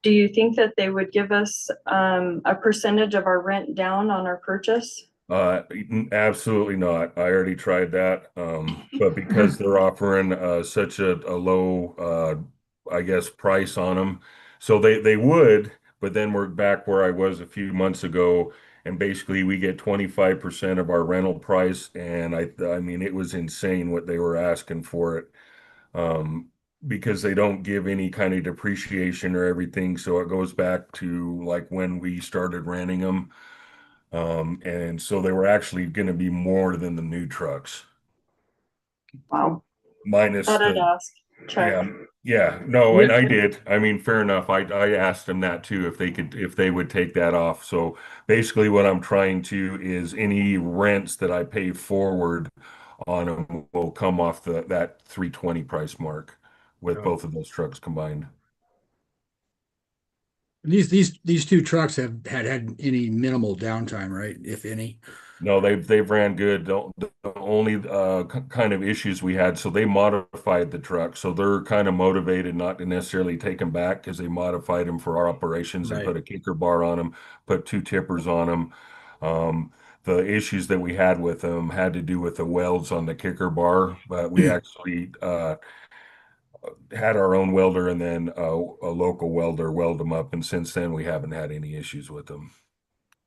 S6: Do you think that they would give us a percentage of our rent down on our purchase?
S10: Absolutely not. I already tried that. But because they're offering such a low I guess price on them, so they would, but then we're back where I was a few months ago, and basically we get 25% of our rental price, and I mean it was insane what they were asking for it. Because they don't give any kind of depreciation or everything. So it goes back to like when we started renting them. And so they were actually going to be more than the new trucks.
S6: Wow.
S10: Minus
S6: Thought I'd ask. Check.
S10: No, and I did. I mean, fair enough. I asked them that too, if they would take that off. So basically what I'm trying to is any rents that I pay forward on them will come off that 320 price mark with both of those trucks combined.
S1: These 2 trucks have had any minimal downtime, right? If any.
S10: No, they've ran good. The only kind of issues we had, so they modified the truck, so they're kind of motivated not to necessarily take them back because they modified them for our operations and put a kicker bar on them, put 2 tippers on them. The issues that we had with them had to do with the welds on the kicker bar, but we actually had our own welder and then a local welder weld them up, and since then we haven't had any issues with them.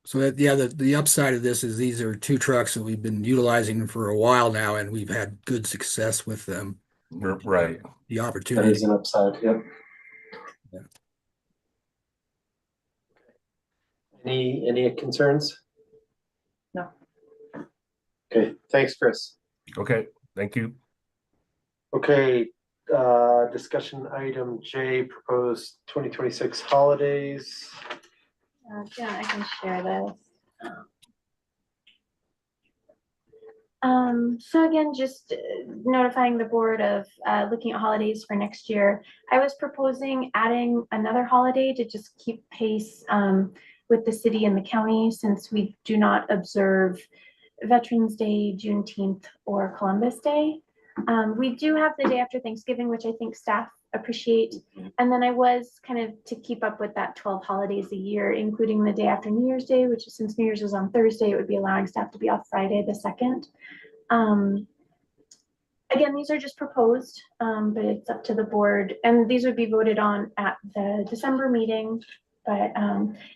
S1: So that, yeah, the upside of this is these are two trucks that we've been utilizing for a while now, and we've had good success with them.
S10: Right.
S1: The
S5: That
S1: opportunity.
S5: is an upside, yep.
S1: Yeah.
S5: Any concerns?
S6: No.
S5: Okay, thanks, Chris.
S10: Okay, thank you.
S5: Okay, discussion item J, proposed 2026 holidays.
S3: Yeah, I can share this. So again, just notifying the board of looking at holidays for next year. I was proposing adding another holiday to just keep pace with the city and the county, since we do not observe Veterans Day, Juneteenth, or Columbus Day. We do have the day after Thanksgiving, which I think staff appreciate. And then I was kind of to keep up with that 12 holidays a year, including the day after New Year's Day, which is, since New Year's is on Thursday, it would be allowing staff to be off Friday the 2nd. Again, these are just proposed, but it's up to the board, and these would be voted on at the December meeting. But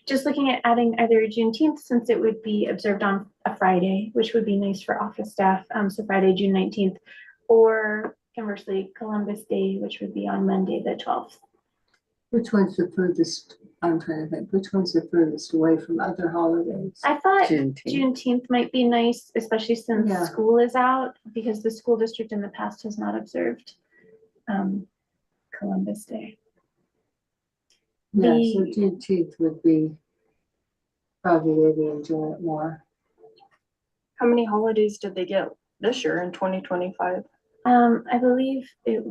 S3: just looking at adding either Juneteenth, since it would be observed on a Friday, which would be nice for office staff, so Friday, June 19th, or conversely, Columbus Day, which would be on Monday, the 12th.
S2: Which one's the furthest, I'm trying to think, which one's the furthest away from other holidays?
S3: I thought
S8: Juneteenth.
S3: Juneteenth might be nice, especially since
S2: Yeah.
S3: school is out, because the school district in the past has not observed Columbus Day.
S2: Yeah,
S3: The-
S2: so Juneteenth would be probably where we enjoy it more.
S6: How many holidays did they get this year in 2025?
S3: I believe it.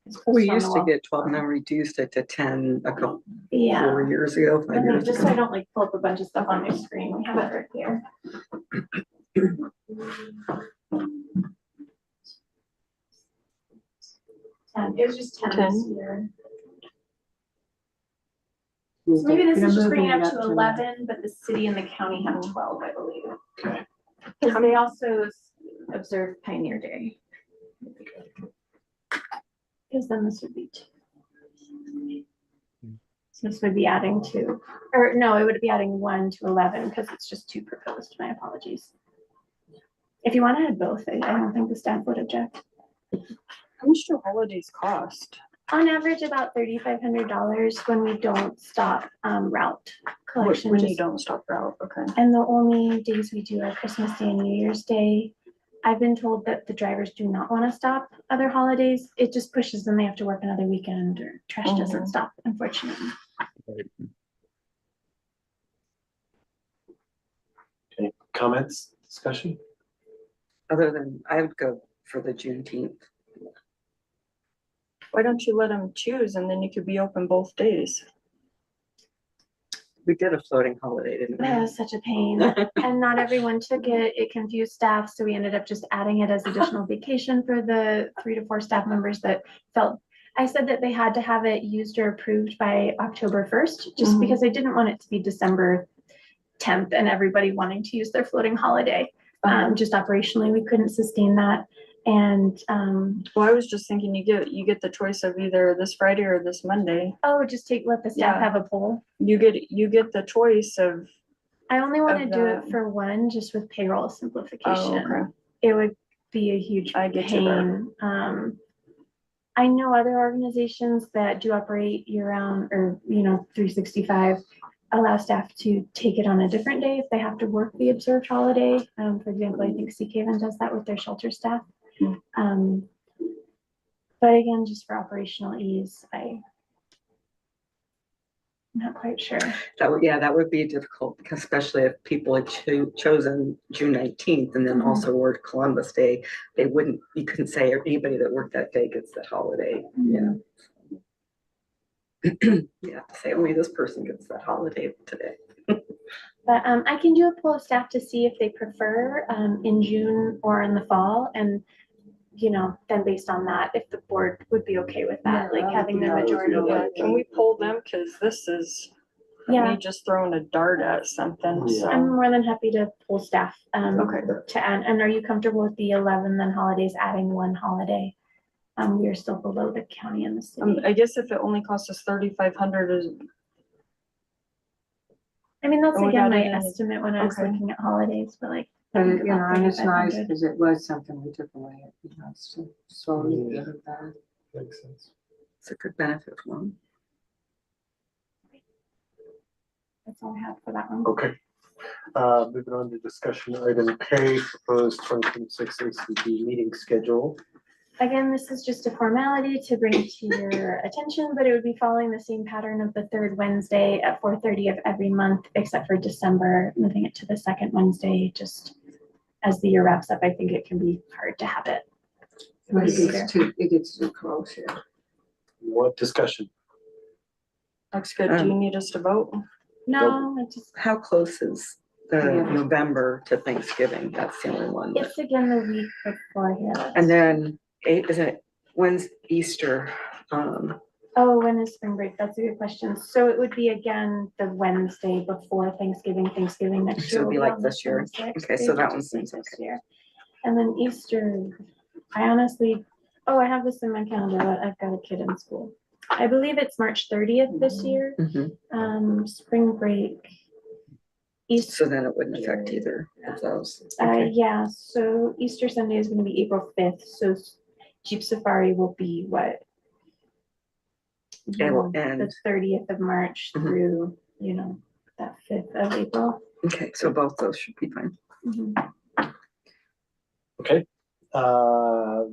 S3: it's
S8: We
S3: posted on
S8: used
S3: the
S8: to
S3: wall.
S8: get 12, now reduced it to 10 a couple,
S3: Yeah.
S8: 4 years ago, 5
S3: And then
S8: years
S3: just so I
S8: ago.
S3: don't like pull up a bunch of stuff on my screen, we have it right here. It was just 10 this
S6: 10.
S3: year. So maybe this
S2: They're
S3: is just
S2: moving
S3: bringing
S2: it
S3: up to
S2: to
S3: 11, but the city and the county have 12, I believe.
S5: Okay.
S3: Because they also observe Pioneer Day. Because then this would be 2. So this would be adding 2, or no, it would be adding 1 to 11, because it's just 2 proposed. My apologies. If you want to add both, I don't think the staff would object.
S6: How much do holidays cost?
S3: On average, about $3,500 when we don't stop route collection.
S6: When you
S3: just-
S6: don't stop route, okay.
S3: And the only days we do are Christmas Day and New Year's Day. I've been told that the drivers do not want to stop other holidays. It just pushes them. They have to work another weekend, or trash doesn't
S6: Mhm.
S3: stop, unfortunately.
S5: Okay, comments, discussion?
S8: Other than, I would go for the Juneteenth.
S6: Why don't you let them choose and then you could be open both days?
S8: We did a floating holiday, didn't
S3: That
S8: we?
S3: was such a pain. And not everyone took it. It confused staff. So we ended up just adding it as additional vacation for the 3 to 4 staff members that felt. I said that they had to have it used or approved by October 1st, just
S6: Mhm.
S3: because I didn't want it to be December 10th and everybody wanting to use their floating holiday. Just operationally, we couldn't sustain that. And
S6: Well, I was just thinking you get the choice of either this Friday or this Monday.
S3: just let the staff
S6: Yeah.
S3: have a poll.
S6: You get the choice of,
S3: I only want to
S6: Of
S3: do it
S6: that.
S3: for one, just with payroll simplification.
S6: oh, okay.
S3: It would be a huge
S6: I get you there.
S3: pain. I know other organizations that do operate year round, or 365, allow staff to take it on a different day if they have to work the observed holiday. For example, I think Sea Haven does that with their shelter staff. But again, just for operational ease, I'm not quite sure.
S8: That would be difficult, especially if people had chosen June 19th and then
S3: Mhm.
S8: also worked Columbus Day. You couldn't say anybody that worked that day gets that holiday. Yeah. You have to say only this person gets that holiday today.
S3: But I can do a poll of staff to see if they prefer in June or in the fall, and then based on that, if the board would be okay with that,
S2: Yeah,
S3: like having the
S2: that would be
S3: majority.
S2: okay.
S6: Can we pull them? Cause this is
S3: Yeah,
S6: me just throwing a dart at something,
S5: Yeah.
S6: so.
S3: I'm more than happy to pull staff
S6: Okay.
S3: to add. And are you comfortable with the 11 then holidays, adding 1 holiday? We are still below the county and the city.
S6: I guess if it only costs us 3,500 is,
S3: I mean, that's
S6: Oh, we
S3: again
S6: got
S3: my
S6: it in.
S3: estimate when I was
S6: Okay.
S3: looking at holidays, but like. I
S2: But,
S3: think
S2: you know,
S3: about
S2: and it's nice
S3: 3,500.
S2: because it was something we took away. It'd be nice to slowly
S5: Yeah.
S2: get it back.
S5: Makes sense.
S8: It's a good benefit for them.
S3: That's all I have for that one.
S5: Okay. Moving on to discussion item K, proposed 2026 ACB meeting schedule.
S3: Again, this is just a formality to bring to your attention, but it would be following the same pattern of the third Wednesday at 4:30 of every month, except for December, moving it to the second Wednesday, just as the year wraps up. I think it can be hard to have it.
S2: But
S3: later.
S2: it gets too close here.
S5: What discussion?
S6: Looks good. Do you need us to vote?
S3: No, it just,
S8: How close is the
S2: Yeah.
S8: November to Thanksgiving? That's the only one.
S3: it's again the week before here.
S8: And then when's Easter?
S3: Oh, when is spring break? That's a good question. So it would be again the Wednesday before Thanksgiving next
S8: So
S3: year.
S8: it'd be
S3: will
S8: like
S3: on the
S8: this year.
S3: 26th.
S8: Okay,
S3: They
S8: so that
S3: just
S8: one
S3: did
S8: seems
S3: this
S8: okay.
S3: year. And then Easter, I honestly, oh, I have this in my calendar, but I've got a kid in school. I believe it's March 30th this year.
S8: Mhm.
S3: Spring break. Easter.
S8: So then it wouldn't affect either of those.
S3: Yeah, so Easter Sunday is gonna be April 5th, so Jeep Safari will be what?
S8: It will
S3: The
S8: end.
S3: 30th of March
S8: Mhm.
S3: through, that 5th of April.
S8: Okay, so both those should be fine.
S3: Mhm.
S5: Okay.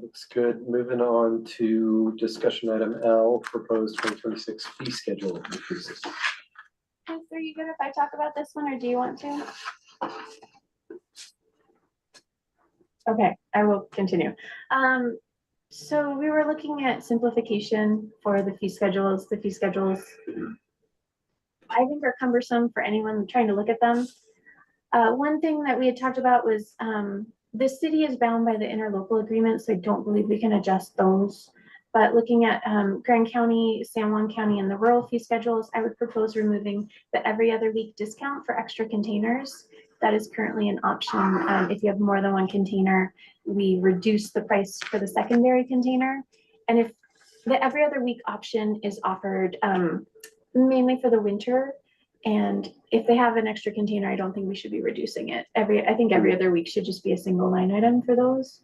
S5: Looks good. Moving on to discussion item L, proposed 2026 fee schedule increases.
S3: Are you good if I talk about this one, or do you want to? Okay, I will continue. So we were looking at simplification for the fee schedules. The fee schedules, I think, are cumbersome for anyone trying to look at them. One thing that we had talked about was the city is bound by the interlocal agreement, so I don't believe we can adjust those. But looking at Grand County, San Juan County, and the rural fee schedules, I would propose removing the every other week discount for extra containers. That is currently an option. If you have more than one container, we reduce the price for the secondary container. And if the every other week option is offered mainly for the winter, and if they have an extra container, I don't think we should be reducing it. I think every other week should just be a single line item for those.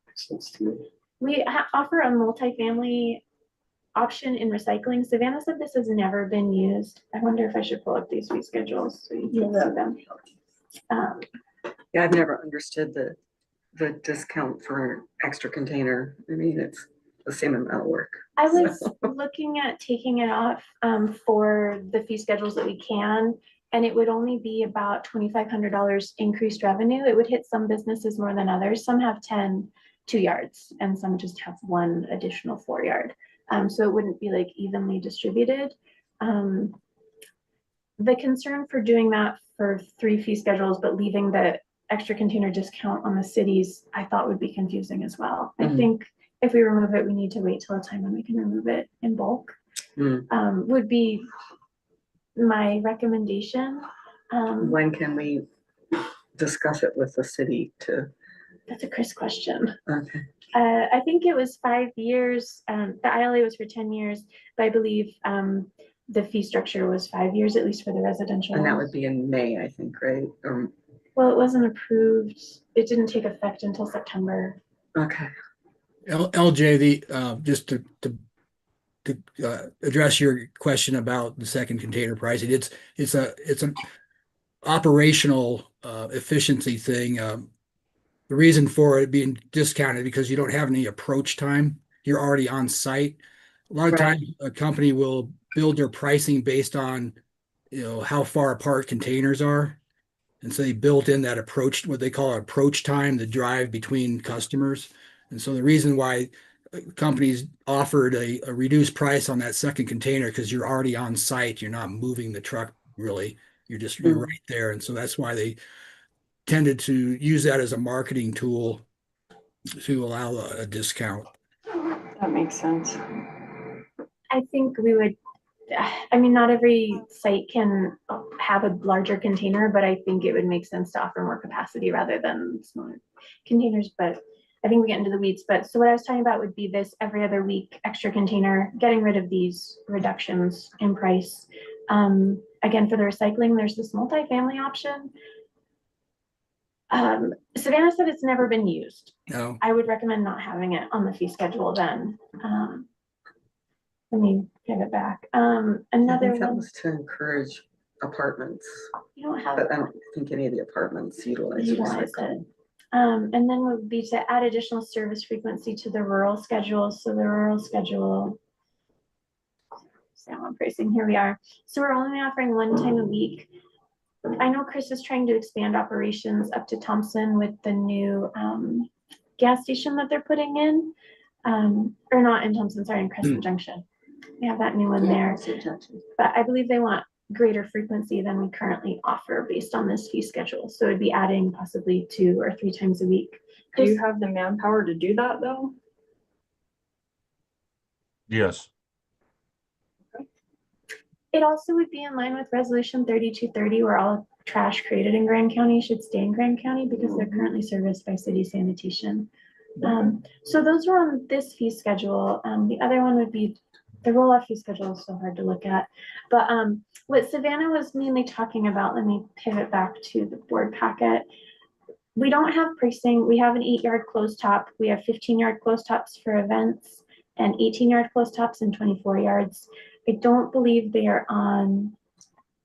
S5: Makes sense to me.
S3: We offer a multifamily option in recycling. Savannah said this has never been used. I wonder if I should pull up these fee schedules so you can see them.
S8: Yeah, I've never understood the discount for extra container. I mean, it's the same amount of work.
S3: I was looking at taking it off for the fee schedules that we can, and it would only be about $2,500 increased revenue. It would hit some businesses more than others. Some have 10 2-yards, and some just have 1 additional 4-yard. So it wouldn't be like evenly distributed. The concern for doing that for 3 fee schedules, but leaving the extra container discount on the cities, I thought would be confusing as well. I think if we remove it, we need to wait till a time when we can remove it in bulk. Would be my recommendation.
S8: When can we discuss it with the city to?
S3: That's a Chris question.
S8: Okay.
S3: I think it was 5 years. The ILA was for 10 years, but I believe the fee structure was 5 years, at least for the residential.
S8: And that would be in May, I think, right?
S3: Well, it wasn't approved. It didn't take effect until September.
S8: Okay.
S1: LJ, just to address your question about the second container pricing, it's an operational efficiency thing. The reason for it being discounted because you don't have any approach time. You're already on site. A lot of times a company will build their pricing based on, how far apart containers are. And so they built in that approach, what they call approach time, the drive between customers. And so the reason why companies offered a reduced price on that second container, because you're already on site, you're not moving the truck really. You're right there. And so that's why they tended to use that as a marketing tool to allow a discount.
S6: That makes sense.
S3: I think we would, not every site can have a larger container, but I think it would make sense to offer more capacity rather than smaller containers. But I think we get into the weeds. But so what I was talking about would be this every other week extra container, getting rid of these reductions in price. Again, for the recycling, there's this multifamily option. Savannah said it's never been used.
S1: No,
S3: I would recommend not having it on the fee schedule then. Let me give it back.
S8: I
S3: Another
S8: think that
S3: one,
S8: was to encourage apartments,
S3: you don't have.
S8: but I don't think any of the apartments utilize
S3: Utilize
S8: recycling.
S3: it. And then would be to add additional service frequency to the rural schedule. So the rural schedule, sound pricing, here we are. So we're only offering one time a week. I know Chris is trying to expand operations up to Thompson with the new gas station that they're putting in. Or not in Thompson, sorry, in Crescent Junction. We have that new one there. But I believe they want greater frequency than we currently offer based on this fee schedule. So it'd be adding possibly 2 or 3 times a week.
S6: Do you have the manpower to do that though?
S10: Yes.
S3: It also would be in line with resolution 3230, where all trash created in Grand County should stay in Grand County because they're currently serviced by city sanitation. So those are on this fee schedule. The other one would be the roll-off fee schedule is so hard to look at. But what Savannah was mainly talking about, let me pivot back to the board packet. We don't have pricing. We have an 8-yard closed top. We have 15-yard closed tops for events and 18-yard closed tops and 24 yards. I don't believe they are on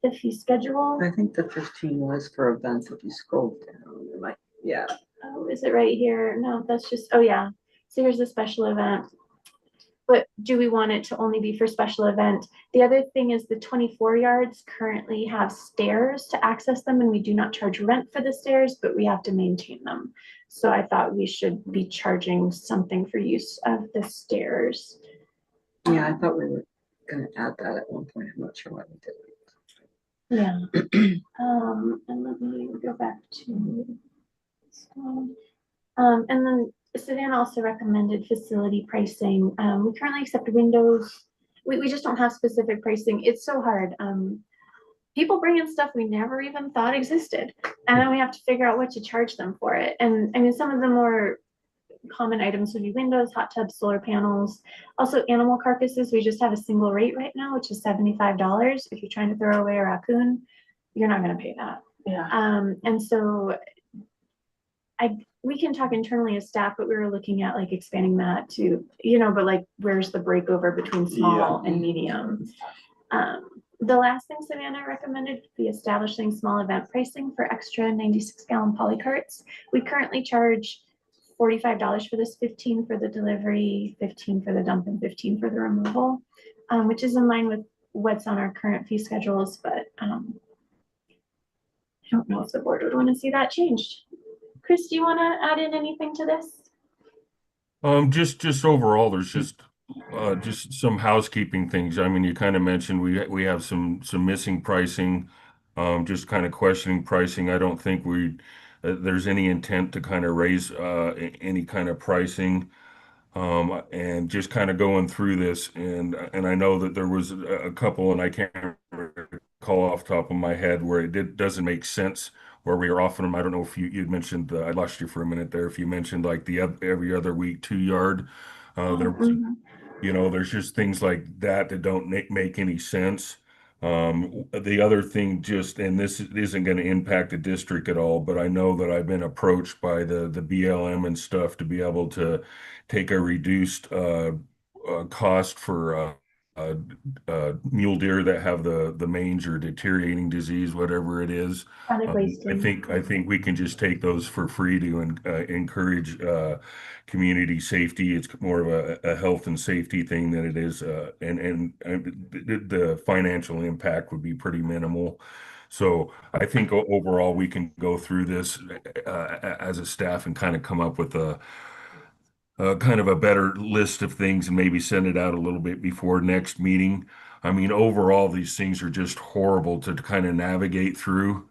S3: the fee schedule.
S8: I think the 15 was for events. If you scroll down, it might, yeah.
S3: Oh, is it right here? No, that's just, oh yeah. So here's a special event. But do we want it to only be for special event? The other thing is the 24 yards currently have stairs to access them, and we do not charge rent for the stairs, but we have to maintain them. So I thought we should be charging something for use of the stairs.
S8: Yeah, I thought we were gonna add that at one point. I'm not sure why we did.
S3: Yeah. And let me go back to this one. And then Savannah also recommended facility pricing. We currently accept windows. We just don't have specific pricing. It's so hard. People bring in stuff we never even thought existed, and then we have to figure out what to charge them for it. And I mean, some of the more common items would be windows, hot tubs, solar panels. Also animal carcasses, we just have a single rate right now, which is $75. If you're trying to throw away a raccoon, you're not going to pay that.
S6: Yeah.
S3: And so we can talk internally as staff, but we were looking at like expanding that to, but like where's the breakover between small and medium? The last thing Savannah recommended would be establishing small event pricing for extra 96-gallon poly carts. We currently charge $45 for this, 15 for the delivery, 15 for the dump, and 15 for the removal, which is in line with what's on our current fee schedules, but I don't know if the board would want to see that changed. Chris, do you want to add in anything to this?
S10: Just overall, there's just some housekeeping things. I mean, you kind of mentioned we have some missing pricing, just kind of questioning pricing. I don't think there's any intent to kind of raise any kind of pricing. And just kind of going through this, and I know that there was a couple, and I can't recall off the top of my head where it doesn't make sense where we are offering them. I don't know if you'd mentioned, I lost you for a minute there. If you mentioned like the every other week 2-yard, there was, there's just things like that don't make any sense. The other thing, and this isn't going to impact the district at all, but I know that I've been approached by the BLM and stuff to be able to take a reduced cost for mule deer that have the mange or deteriorating disease, whatever it is. I think we can just take those for free to encourage community safety. It's more of a health and safety thing than it is, and the financial impact would be pretty minimal. So I think overall we can go through this as a staff and kind of come up with a kind of a better list of things and maybe send it out a little bit before next meeting. I mean, overall, these things are just horrible to kind of navigate through.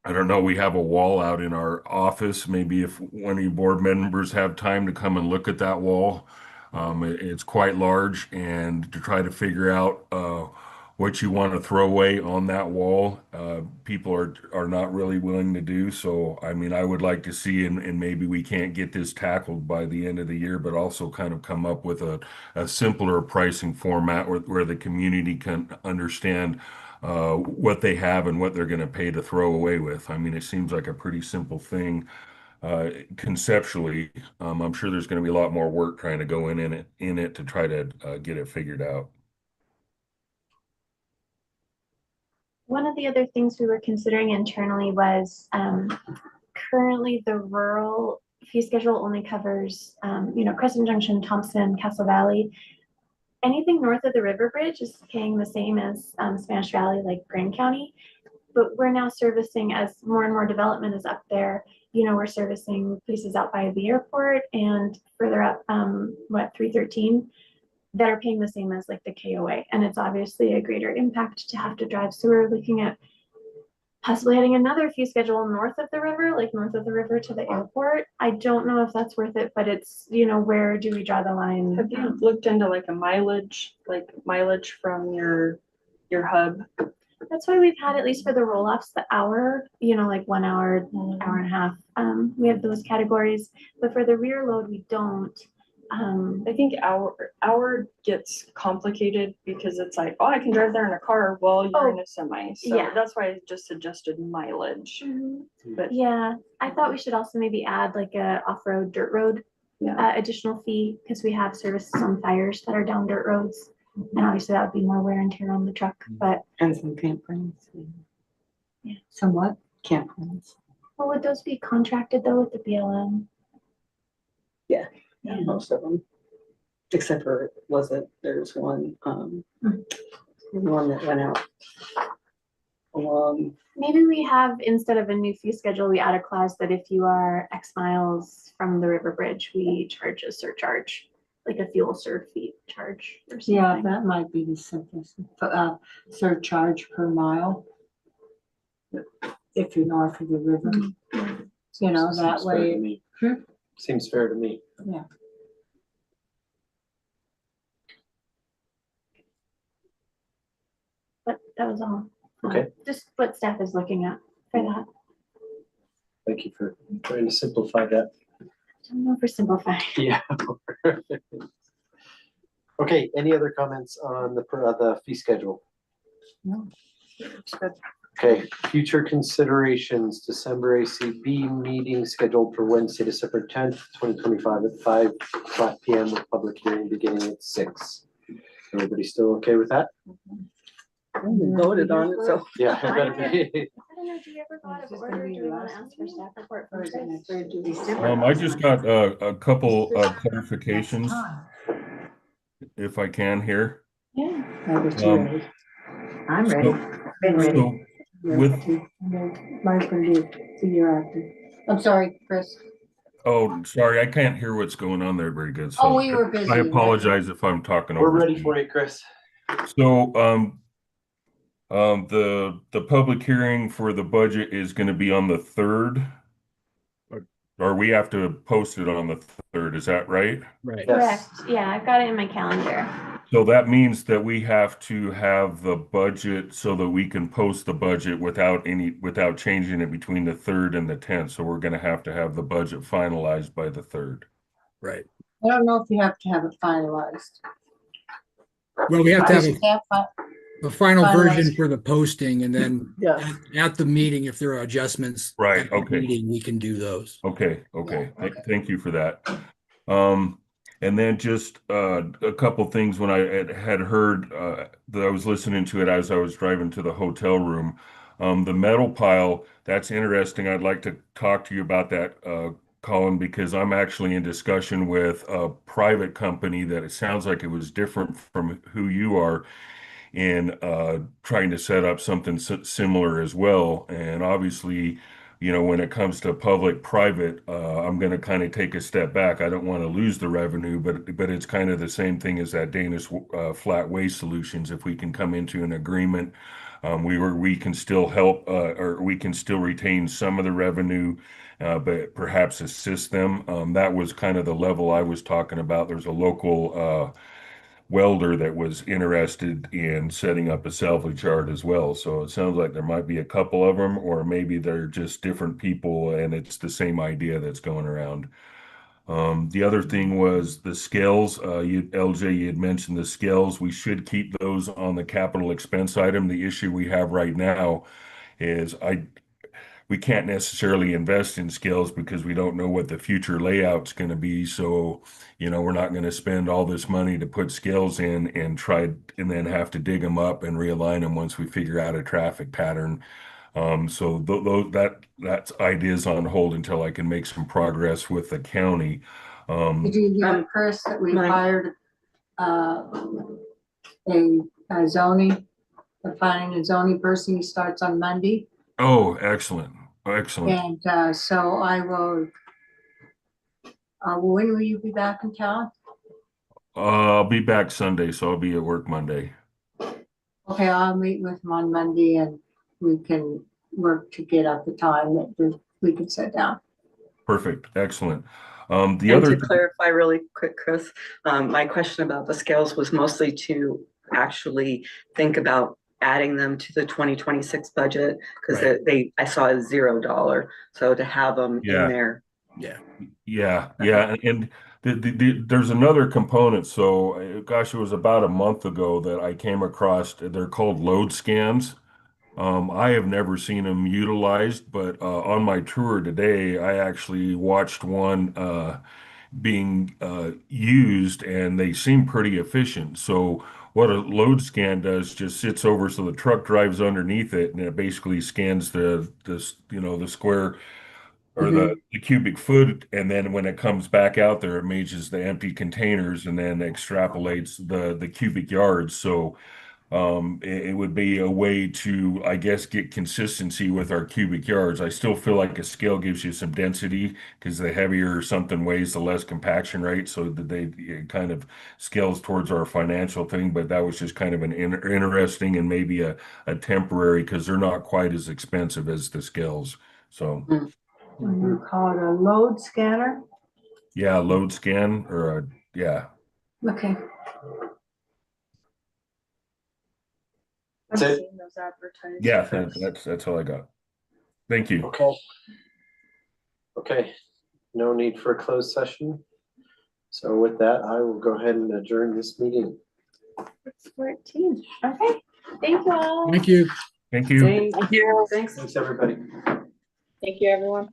S10: I don't know, we have a wall out in our office. Maybe if one of you board members have time to come and look at that wall. It's quite large, and to try to figure out what you want to throw away on that wall, people are not really willing to do. So, I mean, I would like to see, and maybe we can't get this tackled by the end of the year, but also kind of come up with a simpler pricing format where the community can understand what they have and what they're going to pay to throw away with. I mean, it seems like a pretty simple thing conceptually. I'm sure there's going to be a lot more work trying to go in it to try to get it figured out.
S3: One of the other things we were considering internally was currently the rural fee schedule only covers, Crescent Junction, Thompson, Castle Valley. Anything north of the River Bridge is paying the same as Spanish Valley, like Grand County. But we're now servicing, as more and more development is up there, we're servicing places out by the airport and further up, 313, that are paying the same as like the KOA. And it's obviously a greater impact to have to drive. So we're looking at possibly adding another fee schedule north of the river, like north of the river to the airport. I don't know if that's worth it, but it's, where do we draw the line?
S6: Have you looked into like mileage from your hub?
S3: That's why we've had, at least for the roll-offs, the hour, like 1 hour, hour and a half. We have those categories, but for the rear load, we don't.
S6: I think hour gets complicated because it's like, oh, I can drive there in a car while you're in a semi. So
S3: yeah.
S6: That's why I just suggested mileage. But
S3: yeah, I thought we should also maybe add like a off-road dirt road additional fee, because we have services on fires that are down dirt roads. And obviously that would be more wear and tear on the truck, but.
S8: And some campgrounds.
S3: Yeah.
S8: Somewhat campgrounds.
S3: Well, would those be contracted though with the BLM?
S8: Yeah, most of them. Except for, there's one, one that went out along.
S3: Maybe we have, instead of a new fee schedule, we add a clause that if you are X miles from the river bridge, we charge a surcharge, like a fuel fee charge or something.
S2: Yeah, that might be the simplest, surcharge per mile. If you're north of the river, that way.
S5: Seems fair to me.
S2: Yeah.
S3: But that was all.
S5: Okay.
S3: Just what staff is looking at for that.
S5: Thank you for trying to simplify that.
S3: I don't know if we're simplifying.
S5: Yeah. Okay, any other comments on the fee schedule?
S2: No.
S5: Okay, future considerations, December ACB meeting scheduled for Wednesday, December 10th, 2025 at 5 p.m. with public hearing beginning at 6. Everybody still okay with that?
S8: We voted on it, so.
S5: Yeah.
S3: I don't know, do you ever go out of order? Do we want to ask for staff report first?
S10: I just got a couple of clarifications, if I can here.
S3: Yeah.
S9: I'm ready. Been ready.
S10: So with,
S2: Mine's gonna be 2 year after. I'm sorry, Chris.
S10: oh, sorry, I can't hear what's going on there very good.
S2: Oh,
S10: So
S2: we were busy.
S10: I apologize if I'm talking
S5: We're
S10: over.
S5: ready for you, Chris.
S10: So, the public hearing for the budget is going to be on the 3rd, or we have to post it on the 3rd. Is that right?
S1: Right.
S3: Correct. Yeah, I've got it in my calendar.
S10: So that means that we have to have the budget so that we can post the budget without changing it between the 3rd and the 10th. So we're going to have the budget finalized by the 3rd.
S1: Right.
S2: I don't know if you have to have it finalized.
S1: Well, we have to have a final
S2: Finalized.
S1: version for the posting, and then
S2: Yeah.
S1: at the meeting, if there are adjustments.
S10: Right,
S1: at the
S10: okay.
S1: meeting, we can do those.
S10: Okay. Thank you for that. And then just a couple things when I had heard that I was listening to it as I was driving to the hotel room. The metal pile, that's interesting. I'd like to talk to you about that, Colin, because I'm actually in discussion with a private company that it sounds like it was different from who you are in trying to set up something similar as well. And obviously, when it comes to public-private, I'm going to kind of take a step back. I don't want to lose the revenue, but it's kind of the same thing as that Danish Flat Waste Solutions. If we can come into an agreement, we can still help, or we can still retain some of the revenue, but perhaps assist them. That was kind of the level I was talking about. There's a local welder that was interested in setting up a salvage yard as well. So it sounds like there might be a couple of them, or maybe they're just different people and it's the same idea that's going around. The other thing was the scales. LJ, you had mentioned the scales. We should keep those on the capital expense item. The issue we have right now is we can't necessarily invest in scales because we don't know what the future layout's going to be. So, we're not going to spend all this money to put scales in and then have to dig them up and realign them once we figure out a traffic pattern. So that's ideas on hold until I can make some progress with the county.
S2: Did you hear, Chris, that we
S8: Mike.
S2: hired a zoning, a planning and zoning person who starts on Monday?
S10: Oh, excellent. Excellent.
S2: And so I will, when will you be back in town?
S10: I'll be back Sunday, so I'll be at work Monday.
S2: Okay, I'll meet with him on Monday and we can work to get up the time that we can sit down.
S10: Perfect. Excellent. The
S8: And
S10: other
S8: to clarify really quick, Chris, my question about the scales was mostly to actually think about adding them to the 2026 budget because
S1: Right.
S8: I saw a $0. So to have them
S10: Yeah.
S8: in there.
S10: Yeah. And there's another component. So, gosh, it was about a month ago that I came across, they're called load scans. I have never seen them utilized, but on my tour today, I actually watched one being used and they seem pretty efficient. So what a load scan does just sits over so the truck drives underneath it and it basically scans the square or the cubic foot, and then when it comes back out there, it measures the empty containers and then extrapolates the cubic yards. So it would be a way to, I guess, get consistency with our cubic yards. I still feel like a scale gives you some density because the heavier something weighs, the less compaction rate. So that it kind of scales towards our financial thing. But that was just kind of an interesting and maybe a temporary because they're not quite as expensive as the scales. So
S2: You call it a load scanner?
S10: yeah, load scan yeah.
S2: Okay.
S6: I've
S5: That's it.
S6: seen those advertised.
S10: Yeah, that's all I got. Thank you.
S5: Okay. No need for a closed session. So with that, I will go ahead and adjourn this meeting.
S3: It's 14. Okay. Thank you all.
S1: Thank you.
S10: Thank you.
S8: Thank you. Thanks.
S5: Thanks, everybody.
S11: Thank you, everyone.